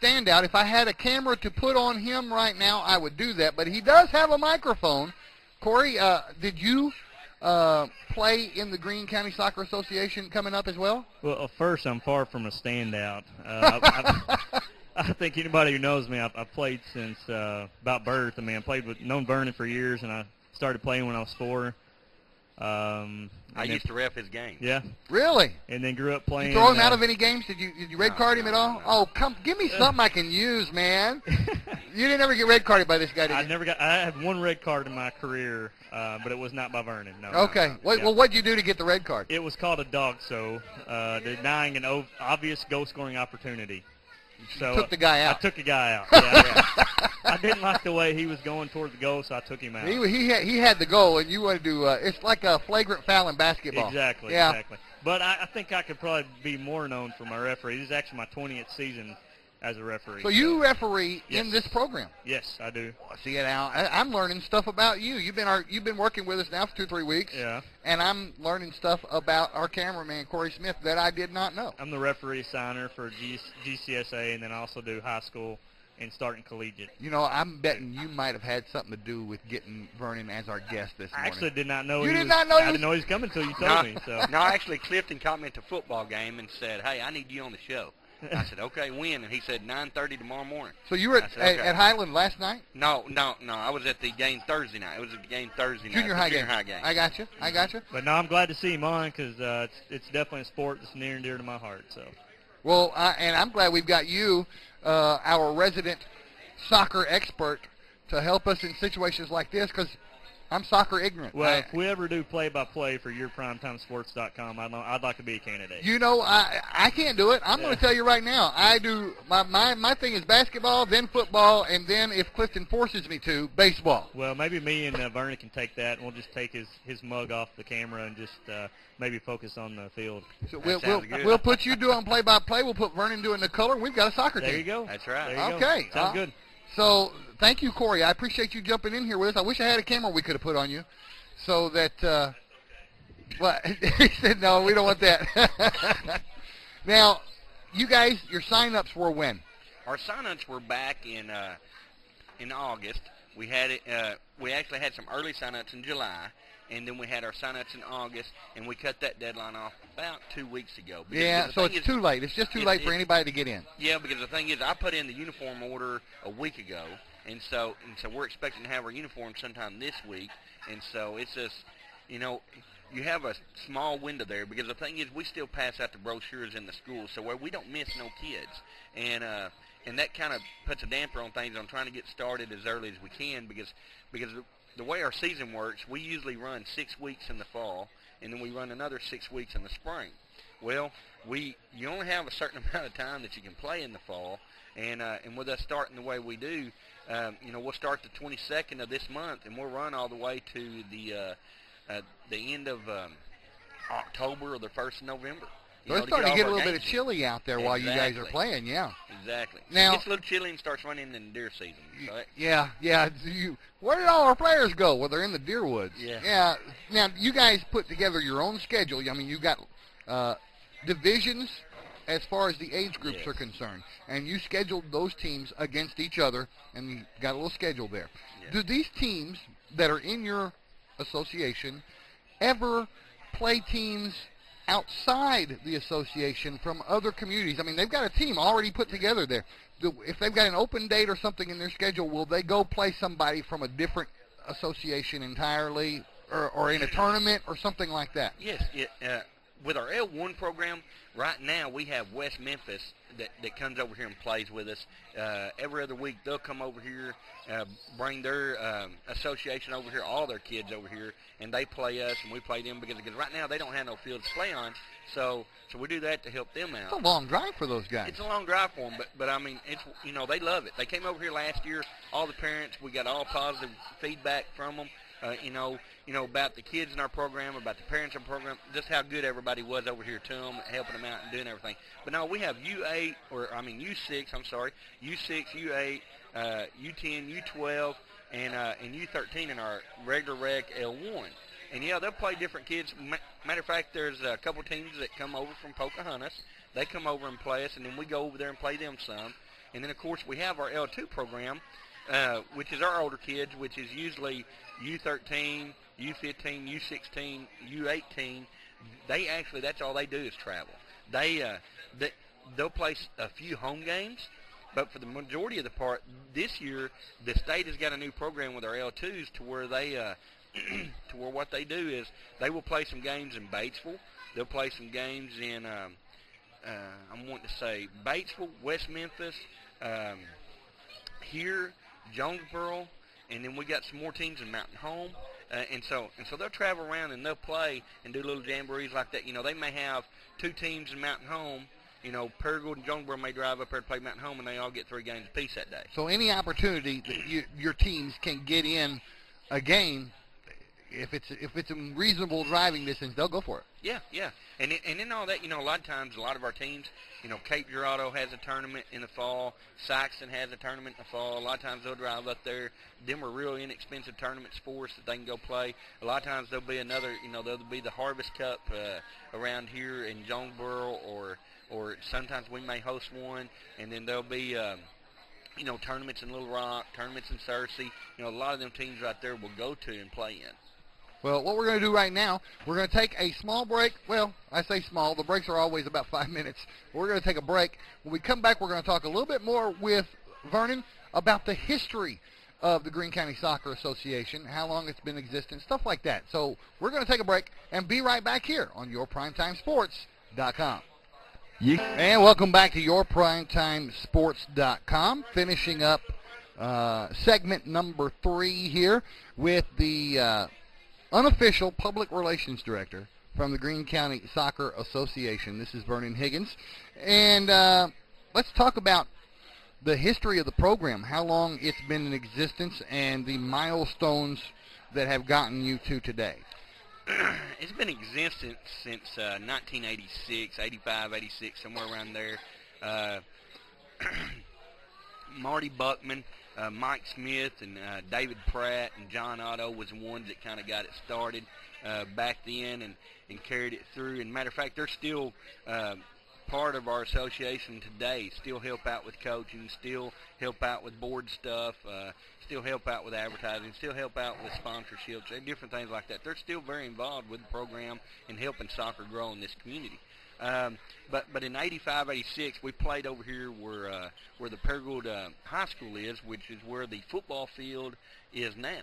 standout. If I had a camera to put on him right now, I would do that. But he does have a microphone. Corey, did you play in the Greene County Soccer Association coming up as well? Well, first, I'm far from a standout. I think anybody who knows me, I've played since about birth. I've known Vernon for years, and I started playing when I was 4. I used to ref his games. Yeah. Really? And then grew up playing. You throw him out of any games? Did you red card him at all? No. Oh, come, give me something I can use, man. You didn't ever get red carded by this guy, did you? I had one red card in my career, but it was not by Vernon. No. Okay. Well, what'd you do to get the red card? It was called a dog denying an obvious goal scoring opportunity. So took the guy out. I took the guy out. Yeah. I didn't like the way he was going toward the goal, so I took him out. He had the goal, and you wanted to. It's like a flagrant foul in basketball. Exactly. Yeah. Exactly. But I think I could probably be more known for my referee. This is actually my 20th season as a referee. So you referee Yes. in this program? Yes, I do. See, now I'm learning stuff about you. You've been working with us now for 2-3 weeks. Yeah. And I'm learning stuff about our cameraman Corey Smith that I did not know. I'm the referee assigner for GCSA, and then I also do high school and starting collegiate. You know, I'm betting you might have had something to do with getting Vernon as our guest this morning. I actually did not know. You he did was, not know he I was- didn't know he was coming until you told me. So. No, actually, Clifton caught me at the football game and said, "Hey, I need you on the show." I said, "Okay, when?" And he said, 9:30 tomorrow morning. So you were I said, okay. at Highland last night? No. I was at the game Thursday night. It was a game Thursday night. Junior high game. I got you. But no, I'm glad to see him on because it's definitely a sport that's near and dear to my heart. So. Well, and I'm glad we've got you, our resident soccer expert, to help us in situations like this because I'm soccer ignorant. Well, if we ever do play-by-play for yourprimetimesports.com, I'd like to be a candidate. You know, I can't do it. I'm going to tell you right now. I do my thing is basketball, then football, and then if Clifton forces me to, baseball. Well, maybe me and Vernon can take that, and we'll just take his mug off the camera and just maybe focus on the field. So good. we'll put you doing play-by-play. We'll put Vernon doing the color. We've got a soccer team. There you go. That's right. There you go. Okay. Sounds good. So thank you, Corey. I appreciate you jumping in here with us. I wish I had a camera we could have put on you so that well, he said, no, we don't want that. Now, you guys, your sign-ups were when? Our sign-ups were back in August. We had it. We actually had some early sign-ups in July, and then we had our sign-ups in August, and we cut that deadline off about 2 weeks ago. Yeah, so it's too late. It's just too late for anybody to get in. Yeah, because the thing is, I put in the uniform order a week ago, and so we're expecting to have our uniform sometime this week, and so it's just, you know, you have a small window there because the thing is, we still pass out the brochures in the schools, so where we don't miss no kids, and that kind of puts a damper on things on trying to get started as early as we can because the way our season works, we usually run 6 weeks in the fall, and then we run another 6 weeks in the spring. Well, you only have a certain amount of time that you can play in the fall, and with us starting the way we do, you know, we'll start the 22nd of this month, and we'll run all the way to the end of October or the 1st of November. So it's starting to get a little bit of chilly out there while you guys are playing, yeah. Exactly. Now, it gets a little chilly and starts running in deer season. So yeah. Where did all our players go? Well, they're in the deer woods. Yeah. Now, you guys put together your own schedule. I mean, you got divisions as far as the age groups are concerned, and you scheduled those teams against each other, and you got a little schedule there. Yeah. Do these teams that are in your association ever play teams outside the association from other communities? I mean, they've got a team already put together there. If they've got an open date or something in their schedule, will they go play somebody from a different association entirely or in a tournament or something like that? Yes. With our L1 program, right now we have West Memphis that comes over here and plays with us. Every other week they'll come over here, bring their association over here, all their kids over here, and they play us and we play them because right now they don't have no field to play on. So we do that to help them out. It's a long drive for those guys. It's a long drive for them, but I mean, it's, you know, they love it. They came over here last year. All the parents, we got all positive feedback from them. You know about the kids in our program, about the parents in our program, just how good everybody was over here to them, helping them out and doing everything. But no, we have U6, U6, U8, U10, U12, and U13 in our regular rec L1. And yeah, they'll play different kids. Matter of fact, there's a couple teams that come over from Pocahontas. They come over and play us, and then we go over there and play them some. And then of course we have our L2 program, which is our older kids, which is usually U13, U15, U16, U18. They actually, that's all they do is travel. They'll play a few home games, but for the majority of the part, this year, the state has got a new program with our L2s to where to where what they do is they will play some games in Batesville. They'll play some games in, I'm wanting to say, Batesville, West Memphis, here, Jonesboro, and then we got some more teams in Mountain Home. And so they'll travel around and they'll play and do little jamborees like that. You know, they may have 2 teams in Mountain Home. You know, Paragould and Jonesboro may drive up there to play Mountain Home, and they all get 3 games apiece that day. So any opportunity that your teams can get in a game, if it's in reasonable driving distance, they'll go for it. Yeah. And in all that, you know, a lot of times, a lot of our teams, you know, Cape Girardeau has a tournament in the fall. Saxon has a tournament in the fall. A lot of times they'll drive up there. Them are real inexpensive tournaments for us that they can go play. A lot of times there'll be another, you know, there'll be the Harvest Cup around here in Jonesboro, or sometimes we may host one, and then there'll be, you know, tournaments in Little Rock, tournaments in Searcy. You know, a lot of them teams right there will go to and play in. Well, what we're going to do right now, we're going to take a small break. Well, I say small. The breaks are always about 5 minutes. We're going to take a break. When we come back, we're going to talk a little bit more with Vernon about the history of the Greene County Soccer Association, how long it's been in existence, stuff like that. So we're going to take a break and be right back here on YourPrimetimeSports.com. And welcome back to YourPrimetimeSports.com, finishing up segment number 3 here with the unofficial public relations director from the Greene County Soccer Association. This is Vernon Higgins. And let's talk about the history of the program, how long it's been in existence, and the milestones that have gotten you to today. It's been in existence since 1986, 85, 86, somewhere around there. Marty Buckman, Mike Smith, and David Pratt and John Otto was the ones that kind of got it started back then and carried it through. And matter of fact, they're still part of our association today, still help out with coaching, still help out with board stuff, still help out with advertising, still help out with sponsorships, and different things like that. They're still very involved with the program and helping soccer grow in this community. But in 85, 86, we played over here where the Paragould High School is, which is where the football field is now.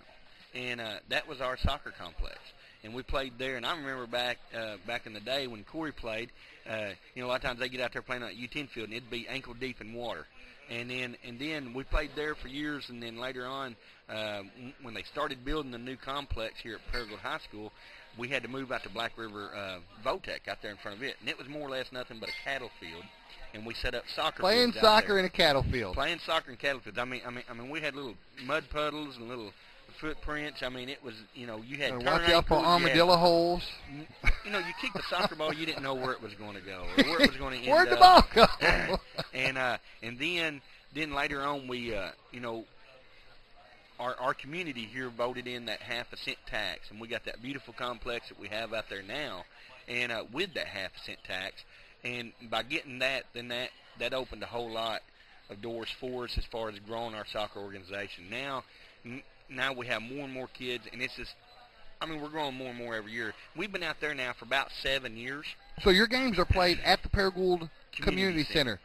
And that was our soccer complex. And we played there, and I remember back in the day when Corey played, you know, a lot of times they get out there playing on U10 field, and it'd be ankle deep in water. And then we played there for years, and then later on, when they started building the new complex here at Paragould High School, we had to move out to Black River Votech out there in front of it, and it was more or less nothing but a cattle field. And we set up soccer playing fields soccer out there. in a cattle field. Playing soccer in cattle fields. I mean, we had little mud puddles and little footprints. I mean, it was, you know, you had watch out for armadillo holes. You know, you kicked the soccer ball, you didn't know where it was going to go or where it was going to end Where'd the up. ball go? And then later on, we, you know, our community here voted in that half-a-cent tax, and we got that beautiful complex that we have out there now, and with that half-a-cent tax, and by getting that, then that opened a whole lot of doors for us as far as growing our soccer organization. Now we have more and more kids, and it's just, I mean, we're growing more and more every year. We've been out there now for about 7 years. So your games are played at the Paragould Community Center.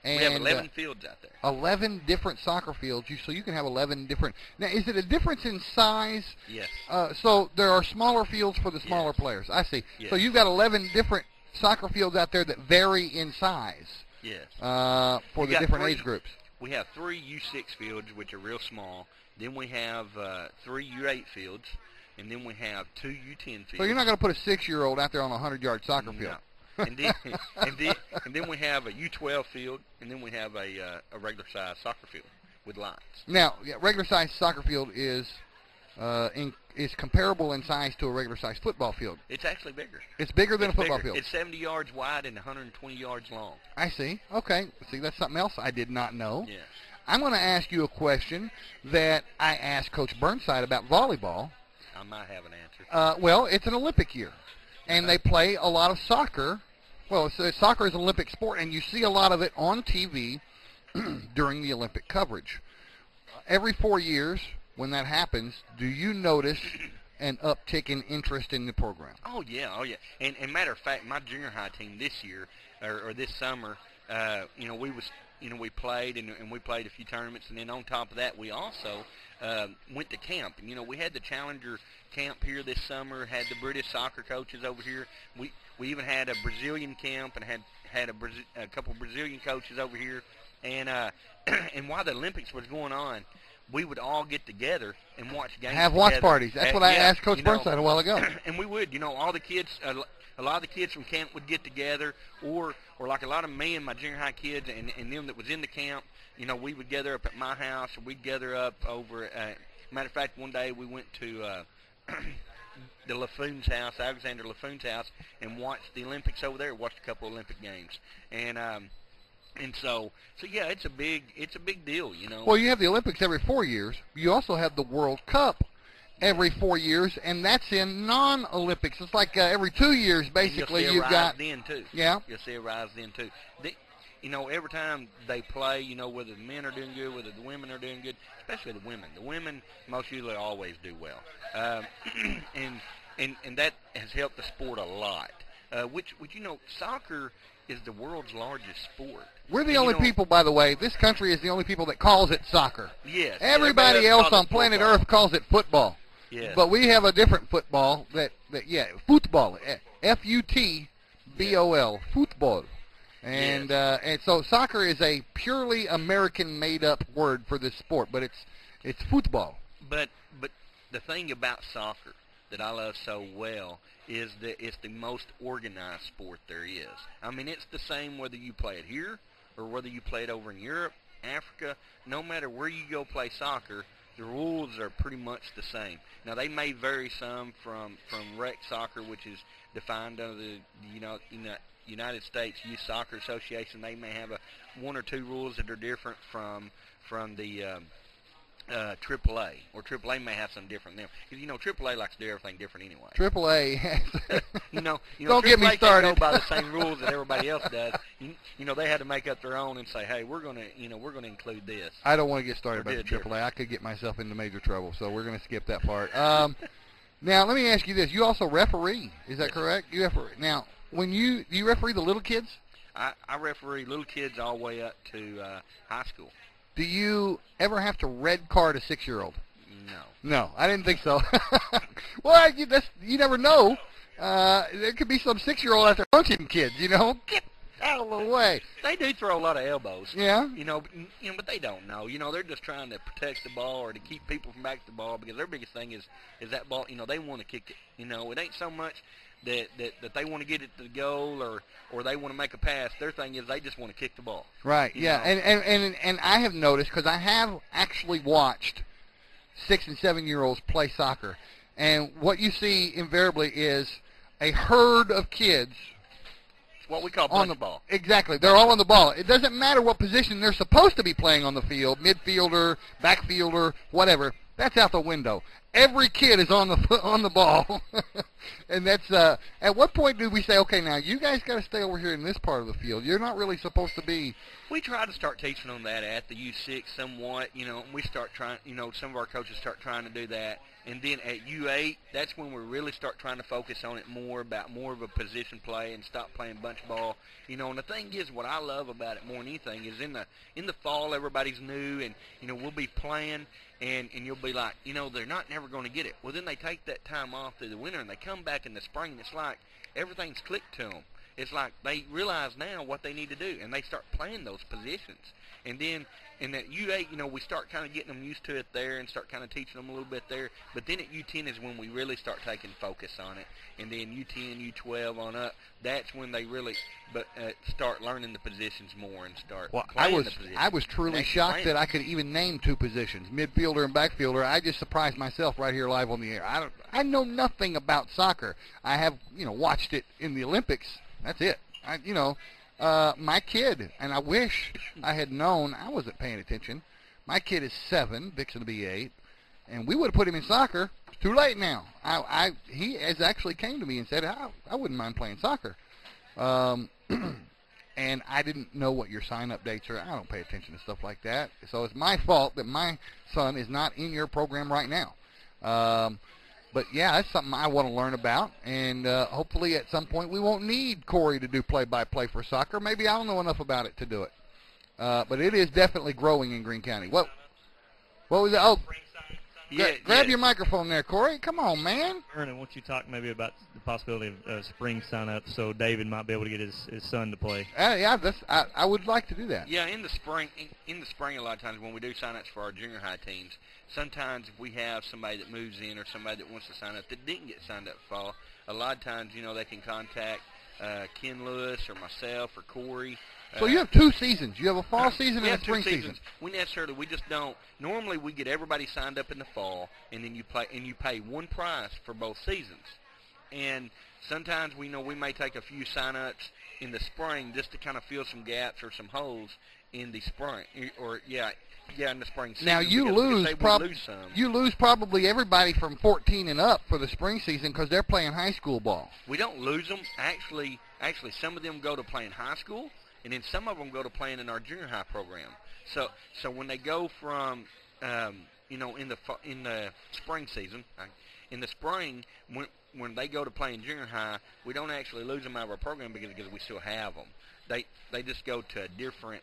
And we have 11 fields out there. 11 different soccer fields. So you can have 11 different. Now, is it a difference in size? Yes. So there are smaller fields for the smaller players. I see. Yes. So you've got 11 different soccer fields out there that vary in size. Yes. For the different age groups. We have 3 U6 fields, which are real small. Then we have 3 U8 fields, and then we have 2 U10 fields. So you're not going to put a 6-year-old out there on a 100-yard soccer field. No. and then we have a U12 field, and then we have a regular size soccer field with lines. Now, regular size soccer field is comparable in size to a regular size football field. It's actually bigger. It's bigger than a football bigger. field. It's 70 yards wide and 120 yards long. I see. Okay. See, that's something else I did not know. Yes. I'm going to ask you a question that I asked Coach Burnside about volleyball. I might have an answer. Well, it's an Olympic year, and they play a lot of soccer. Well, soccer is an Olympic sport, and you see a lot of it on TV during the Olympic coverage. Every 4 years, when that happens, do you notice an uptick in interest in the program? Oh, yeah. And matter of fact, my junior high team this year, or this summer, we played, and we played a few tournaments, and then on top of that, we also went to camp. And, we had the Challenger camp here this summer, had the British soccer coaches over here. We even had a Brazilian camp and had a couple Brazilian coaches over here. And and while the Olympics was going on, we would all get together and watch games. Have watch parties. That's what I asked Coach Burnside a while ago. And we would, all the kids, a lot of the kids from camp would get together, or like a lot of me and my junior high kids and them that was in the camp, we would gather up at my house, or we'd gather up over. Matter of fact, one day we went to the Laffoon's house, Alexander Laffoon's house, and watched the Olympics over there. Watched a couple of Olympic games, and so yeah, it's a big deal, Well, you have the Olympics every 4 years. You also have the World Cup every 4 years, and that's in non-Olympics. It's like every 2 years, basically. You've got then too. Yeah. You'll see a rise then too. Every time they play, whether the men are doing good, whether the women are doing good, especially the women. The women most usually always do well, and that has helped the sport a lot. Which soccer is the world's largest sport. We're the only people, by the way. This country is the only people that calls it soccer. Yes. Everybody else on planet Earth calls it football. Yes. But we have a different football football. F-U-T-B-O-L, football. And Yes. And so soccer is a purely American made-up word for this sport, but it's football. But the thing about soccer that I love so well is that it's the most organized sport there is. I mean, it's the same whether you play it here or whether you play it over in Europe, Africa. No matter where you go play soccer, the rules are pretty much the same. Now, they may vary some from rec soccer, which is defined under the United States Youth Soccer Association. They may have one or two rules that are different from the AAA, or AAA may have some different than them. Because, AAA likes to do everything different anyway. AAA has Don't get me AAA started. can't go by the same rules that everybody else does. They had to make up their own and say, hey, we're gonna include this. I don't want to get started Or about the did AAA. I could get myself into major trouble, so we're going to skip that part. Now, let me ask you this. You also referee. Is that correct? You referee. Now, do you referee the little kids? I referee little kids all the way up to high school. Do you ever have to red card a 6-year-old? No. No, I didn't think so. Well, you never know. There could be some 6-year-old out there punching kids, Get out of the way. They do throw a lot of elbows. Yeah. But they don't know. They're just trying to protect the ball or to keep people from back to the ball, because their biggest thing is that ball. They want to kick it. It ain't so much that they want to get it to the goal or they want to make a pass. Their thing is they just want to kick the ball. Right. Yeah. And I have noticed, because I have actually watched 6- and 7-year-olds play soccer, and what you see invariably is a herd of kids. It's what we call bunch the ball. Exactly. They're all on the ball. It doesn't matter what position they're supposed to be playing on the field, midfielder, backfielder, whatever. That's out the window. Every kid is on the ball, and that's at what point do we say, okay, now you guys got to stay over here in this part of the field? You're not really supposed to be. We try to start teaching them that at the U6 somewhat. We start trying. Some of our coaches start trying to do that, and then at U8, that's when we really start trying to focus on it more of a position play and stop playing bunch ball. And the thing is, what I love about it more than anything is in the fall, everybody's new, and we'll be playing. And you'll be like, they're not never going to get it. Well, then they take that time off through the winter, and they come back in the spring, and it's like everything's clicked to them. It's like they realize now what they need to do, and they start playing those positions. And then in that U8, we start kind of getting them used to it there and start kind of teaching them a little bit there. But then at U10 is when we really start taking focus on it. And then U10, U12 on up, that's when they really start learning the positions more and start playing the positions. I was truly shocked that I could even name two positions, midfielder and backfielder. I just surprised myself right here live on the air. I know nothing about soccer. I have, watched it in the Olympics. That's it. My kid, and I wish I had known, I wasn't paying attention. My kid is 7, fixing to be 8, and we would have put him in soccer. It's too late now. He has actually came to me and said, I wouldn't mind playing soccer. And I didn't know what your sign-up dates are. I don't pay attention to stuff like that. So it's my fault that my son is not in your program right now. But, yeah, that's something I want to learn about, and hopefully at some point we won't need Corey to do play-by-play for soccer. Maybe I don't know enough about it to do it. But it is definitely growing in Greene County. What was it? Oh, Grab your microphone there, Corey. Come on, man. Vernon, won't you talk maybe about the possibility of spring sign-up so David might be able to get his son to play? I would like to do that. Yeah, in the spring, a lot of times when we do sign-ups for our junior high teams, sometimes if we have somebody that moves in or somebody that wants to sign up that didn't get signed up for fall, a lot of times, they can contact Ken Lewis or myself or Corey. So you have 2 seasons. You have a fall season and a spring season. We just don't. Normally we get everybody signed up in the fall, and then you pay one price for both seasons. And sometimes we may take a few sign-ups in the spring just to kind of fill some gaps or some holes in the spring, in the spring season. Now you lose probably everybody from 14 and up for the spring season because they're playing high school ball. We don't lose them. Actually, some of them go to playing high school, and then some of them go to playing in our junior high program. So when they go from in the spring season, in the spring when they go to playing junior high, we don't actually lose them out of our program because we still have them. They just go to a different.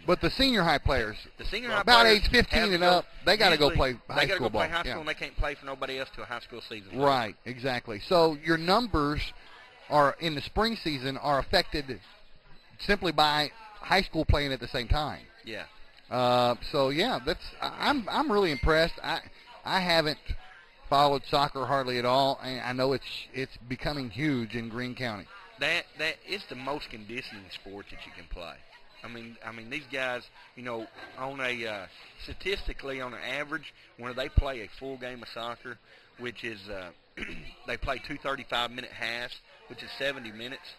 But the senior high players, about age 15 and up, they got to go play high school ball. They got to go play high school, and they can't play for nobody else to a high school season. Right, exactly. So your numbers are in the spring season are affected simply by high school playing at the same time. Yeah. I'm really impressed. I haven't followed soccer hardly at all, and I know it's becoming huge in Greene County. That is the most conditioning sport that you can play. I mean these guys, on a statistically on an average, when they play a full game of soccer, which is they play 2 35-minute halves, which is 70 minutes.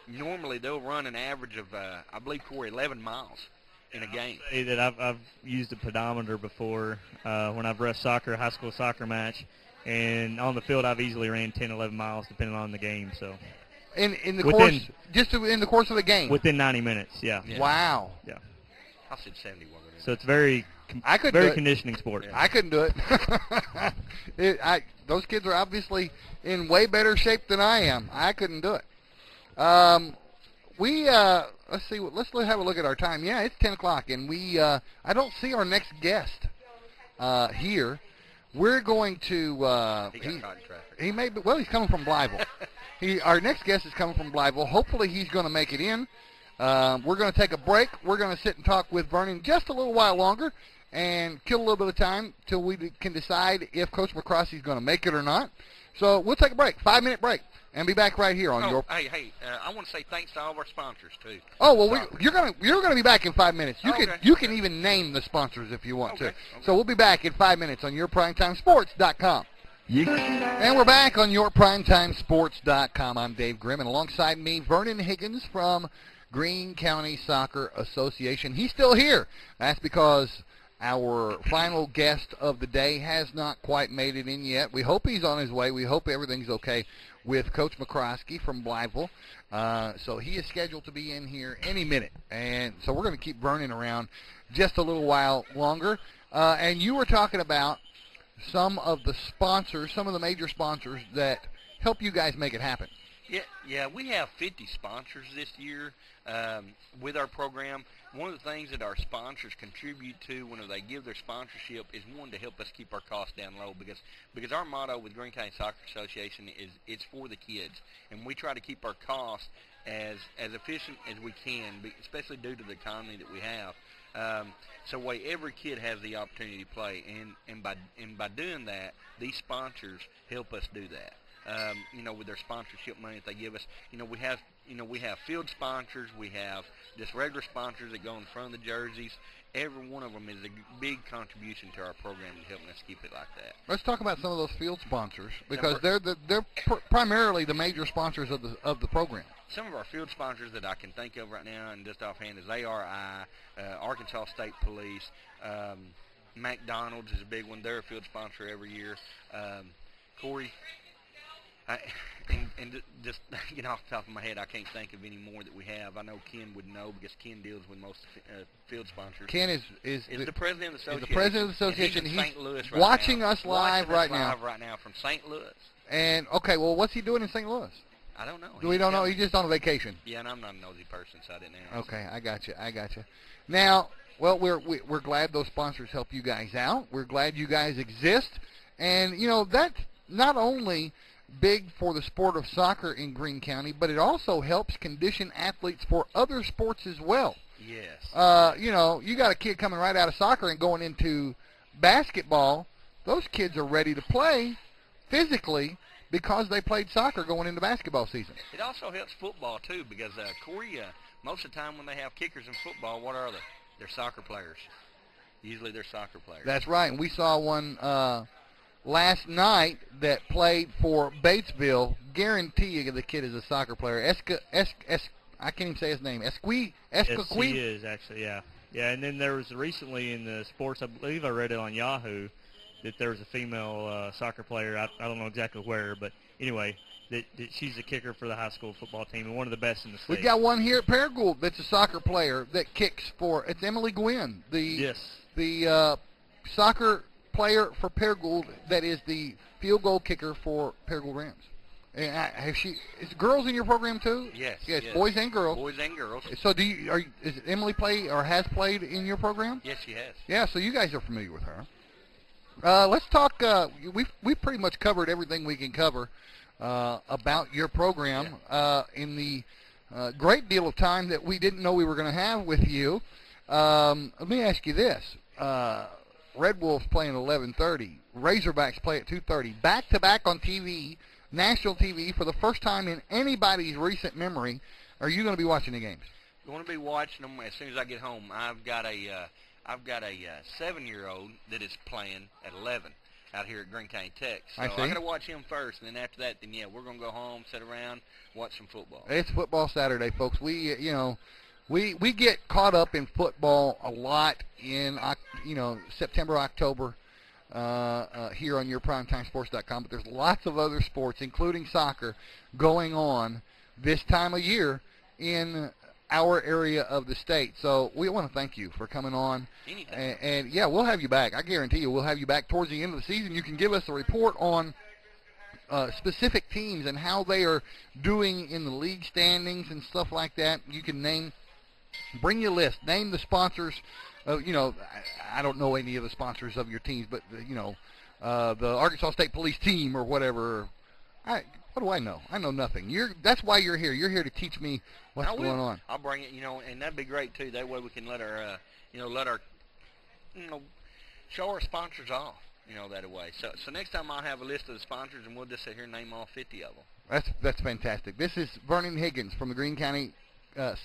Normally they'll run an average of I believe, Corey, 11 miles in a game. I'll say that I've used a pedometer before when I've rushed a high school soccer match, and on the field I've easily ran 10, 11 miles depending on the game. So. In the course of the game. Within 90 minutes, yeah. Wow. Yeah. I said 71. So it's very conditioning sport. I couldn't do it. Those kids are obviously in way better shape than I am. I couldn't do it. Let's see. Let's have a look at our time. Yeah, it's 10 o'clock, and I don't see our next guest here. We're going to. He got caught in traffic. He may be. Well, he's coming from Blytheville. Our next guest is coming from Blytheville. Hopefully, he's going to make it in. We're going to take a break. We're going to sit and talk with Vernon just a little while longer and kill a little bit of time till we can decide if Coach McCrosky is going to make it or not. So we'll take a break, 5-minute break, and be back right here on your. Hey! I want to say thanks to all of our sponsors too. Oh well, you're gonna be back in 5 minutes. You can even name the sponsors if you want to. Okay. So we'll be back in 5 minutes on yourprimetimesports.com. And we're back on yourprimetimesports.com. I'm Dave Grimm, and alongside me, Vernon Higgins from Greene County Soccer Association. He's still here. That's because our final guest of the day has not quite made it in yet. We hope he's on his way. We hope everything's okay with Coach McCrosky from Blytheville. So he is scheduled to be in here any minute. And so we're going to keep Vernon around just a little while longer. And you were talking about some of the sponsors, some of the major sponsors that help you guys make it happen. Yeah, we have 50 sponsors this year with our program. One of the things that our sponsors contribute to when they give their sponsorship is one to help us keep our costs down low because our motto with Greene County Soccer Association is it's for the kids, and we try to keep our costs as efficient as we can, especially due to the economy that we have. So way every kid has the opportunity to play, and by doing that, these sponsors help us do that. With their sponsorship money that they give us, we have field sponsors, we have just regular sponsors that go in front of the jerseys. Every one of them is a big contribution to our program and helping us keep it like that. Let's talk about some of those field sponsors because they're primarily the major sponsors of the program. Some of our field sponsors that I can think of right now and just offhand is ARI, Arkansas State Police, McDonald's is a big one. They're a field sponsor every year. Corey, just off the top of my head, I can't think of any more that we have. I know Ken would know because Ken deals with most field sponsors. Ken is the president of the association. Is the president of the association. He's in St. Louis right watching now. us live right now from St. Louis. And okay, well, what's he doing in St. Louis? I don't know. We don't know. He's just on vacation. Yeah, and I'm not a nosy person, so I didn't ask. Okay, I got you. Now, well, we're glad those sponsors help you guys out. We're glad you guys exist. And, that's not only big for the sport of soccer in Greene County, but it also helps condition athletes for other sports as well. Yes. You got a kid coming right out of soccer and going into basketball. Those kids are ready to play physically because they played soccer going into basketball season. It also helps football, too, because Korea, most of the time when they have kickers in football, what are they? They're soccer players. Usually they're soccer players. That's right. And we saw one last night that played for Batesville. Guarantee you the kid is a soccer player. I can't even say his name. Esquaqui? Yes, he is, actually, yeah. Yeah, and then there was recently in the sports, I believe I read it on Yahoo, that there was a female soccer player. I don't know exactly where, but anyway, that she's a kicker for the high school football team and one of the best in the state. We've got one here at Paragould that's a soccer player that kicks for. It's Emily Gwynn, the soccer player for Paragould that is the field goal kicker for Paragould Rams. And is girls in your program too? Yes. Yes, boys and girls. Boys and girls. So is Emily play or has played in your program? Yes, she has. Yeah, so you guys are familiar with her. Let's talk. We've pretty much covered everything we can cover about your program in the great deal of time that we didn't know we were going to have with you. Let me ask you this: Red Wolves play at 11:30. Razorbacks play at 2:30. Back-to-back on TV, national TV, for the first time in anybody's recent memory. Are you going to be watching the games? I'm going to be watching them as soon as I get home. I've got a 7-year-old that is playing at 11 out here at Greene County Tech. So I got to watch him first, and then after that, we're going to go home, sit around, watch some football. It's football Saturday, folks. We get caught up in football a lot in September, October here on yourprimetimesports.com, but there's lots of other sports, including soccer, going on this time of year in our area of the state. So we want to thank you for coming on. Anytime. And we'll have you back. I guarantee you we'll have you back towards the end of the season. You can give us a report on specific teams and how they are doing in the league standings and stuff like that. You can bring your list, name the sponsors. I don't know any of the sponsors of your teams, but, the Arkansas State Police team or whatever. What do I know? I know nothing. That's why you're here. You're here to teach me what's going on. I'll bring it, and that'd be great too. That way we can let our show our sponsors off, that way. So next time I'll have a list of the sponsors, and we'll just sit here and name all 50 of them. That's fantastic. This is Vernon Higgins from the Greene County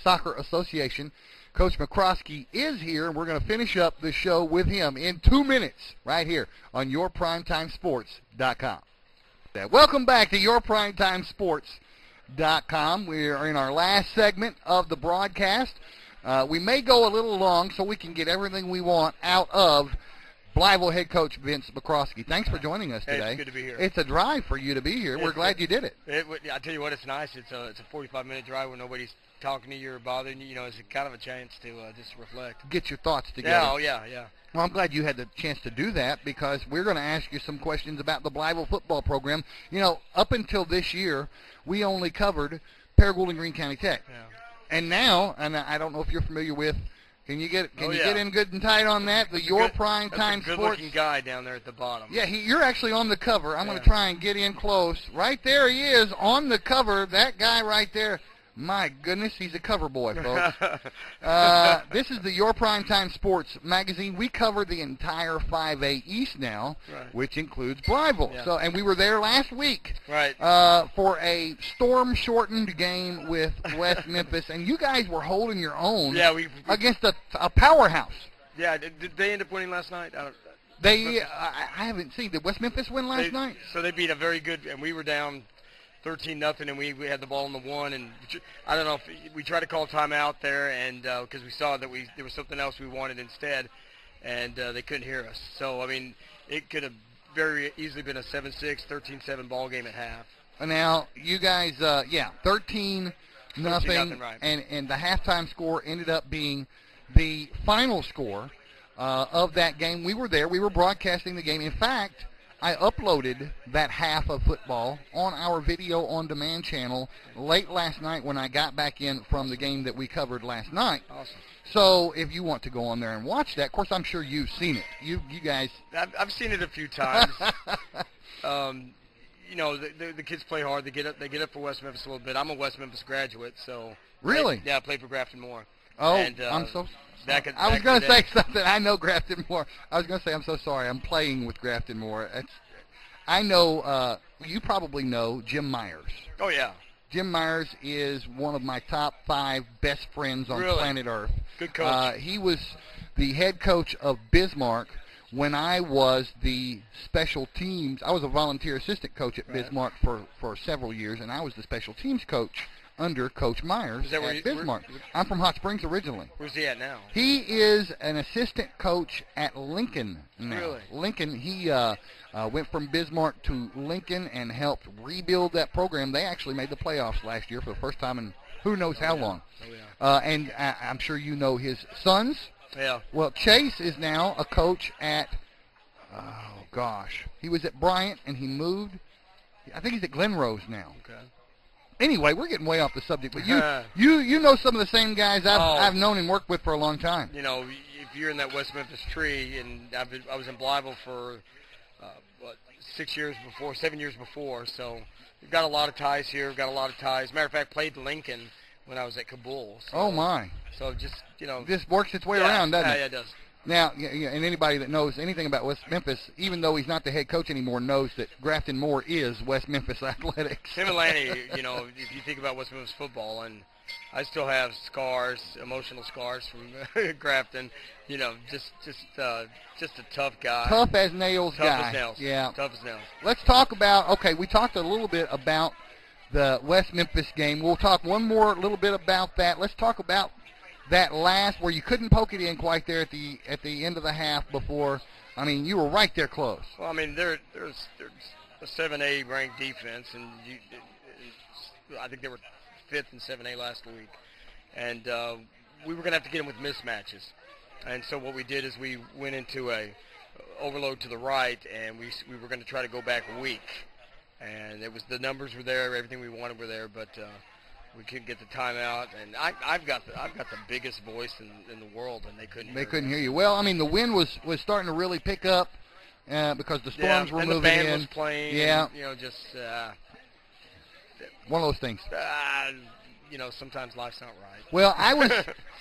Soccer Association. Coach McCrosky is here, and we're going to finish up the show with him in 2 minutes right here on yourprimetimesports.com. Welcome back to yourprimetimesports.com. We are in our last segment of the broadcast. We may go a little long so we can get everything we want out of Blytheville head coach Vince McCrosky. Thanks for joining us today. It's good to be here. It's a drive for you to be here. We're glad you did it. I tell you what, it's nice. It's a 45-minute drive when nobody's talking to you or bothering you. It's kind of a chance to just reflect. Get your thoughts together. Yeah. Well, I'm glad you had the chance to do that because we're going to ask you some questions about the Blytheville football program. Up until this year, we only covered Paragould and Greene County Tech. Yeah. And now, and I don't know if you're familiar with, can you get in good and tight on that? Your Prime Time Sports. Good-looking guy down there at the bottom. Yeah, you're actually on the cover. I'm going to try and get in close. Right there he is on the cover. That guy right there. My goodness, he's a cover boy, folks. This is the Your Primetime Sports magazine. We cover the entire 5A East now, which includes Blytheville. Yeah. And we were there last week for a storm-shortened game with West Memphis, and you guys were holding your own against a powerhouse. Yeah, did they end up winning last night? I haven't seen. Did West Memphis win last night? So they beat a very good, and we were down 13-0, and we had the ball on the one, and I don't know if we tried to call timeout there, and because we saw that there was something else we wanted instead, and they couldn't hear us. So it could have very easily been a 7-6, 13-7 ball game at half. Now you guys, 13-0, right. and the halftime score ended up being the final score of that game. We were there. We were broadcasting the game. In fact, I uploaded that half of football on our video on demand channel late last night when I got back in from the game that we covered last night. Awesome. So if you want to go on there and watch that, of course, I'm sure you've seen it. You guys. I've seen it a few times. You know, the kids play hard. They get up for West Memphis a little bit. I'm a West Memphis graduate, so really, I played for Grafton Moore. Oh, and, I'm so. I was going to say something. I know Grafton Moore. I was going to say I'm so sorry. I'm playing with Grafton Moore. I know you probably know Jim Myers. Oh yeah. Jim Myers is one of my top 5 best friends on planet Earth. Good coach. He was the head coach of Bismarck when I was the special teams. I was a volunteer assistant coach at Bismarck for several years, and I was the special teams coach under Coach Myers at Bismarck. I'm from Hot Springs originally. Where's he at now? He is an assistant coach at Lincoln now. Really? Lincoln, he went from Bismarck to Lincoln and helped rebuild that program. They actually made the playoffs last year for the first time in who knows how long. Oh, yeah. And I'm sure you know his sons. Yeah. Well, Chase is now a coach at, oh gosh, he was at Bryant and he moved. I think he's at Glen Rose now. Okay. Anyway, we're getting way off the subject, but you know some of the same guys I've known and worked with for a long time. You know, if you're in that West Memphis tree, and I was in Blytheville for 7 years before, so we've got a lot of ties here. We've got a lot of ties. Matter of fact, played Lincoln when I was at Kabul. So, oh my! So just this works its way around, doesn't it? Yeah, it does. Now, and anybody that knows anything about West Memphis, even though he's not the head coach anymore, knows that Grafton Moore is West Memphis Athletics. Him and Lanny, if you think about West Memphis football, and I still have scars, emotional scars from Grafton. Just a tough guy. Tough as nails guy. Tough as nails. Yeah. Tough as nails. Let's talk about, we talked a little bit about the West Memphis game. We'll talk little bit about that. Let's talk about that last where you couldn't poke it in quite there at the end of the half before. I mean, you were right there close. Well, I mean, there's a 7A ranked defense, and I think they were 5th in 7A last week, and we were going to have to get them with mismatches. And so what we did is we went into a overload to the right, and we were going to try to go back weak. And the numbers were there, everything we wanted were there, but we couldn't get the timeout. And I've got the biggest voice in the world, and they couldn't hear you. Well, I mean, the wind was starting to really pick up because the storms were and moving the band in. was playing. Yeah, and, just one of those things. Sometimes life's not right. Well, I was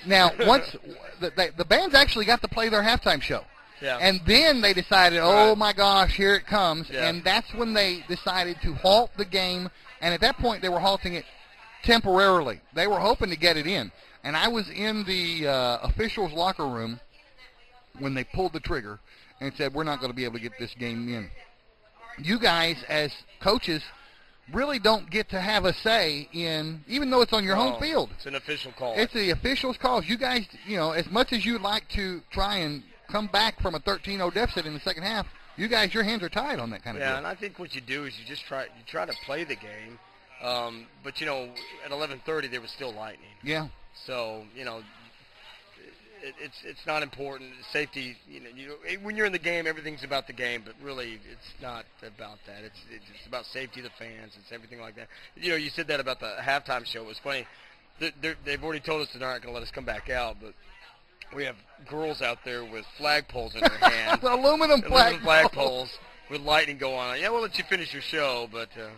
now once the bands actually got to play their halftime show. Yeah. And then they decided, oh my gosh, here it comes. Yeah. And that's when they decided to halt the game. And at that point, they were halting it temporarily. They were hoping to get it in. And I was in the officials' locker room when they pulled the trigger and said, we're not going to be able to get this game in. You guys, as coaches, really don't get to have a say in, even though it's on your home field. It's an official call. It's the officials' calls. You guys, as much as you'd like to try and come back from a 13-0 deficit in the second half, you guys, your hands are tied on that kind of deal. Yeah, and I think what you do is you try to play the game, but at 11:30 there was still lightning. Yeah. So it's not important. Safety, when you're in the game, everything's about the game, but really it's not about that. It's about safety of the fans. It's everything like that. You said that about the halftime show. It was funny. They've already told us they're not going to let us come back out, but we have girls out there with flagpoles in their hands. aluminum flagpoles with lightning go on. Yeah, we'll let you finish your show, but so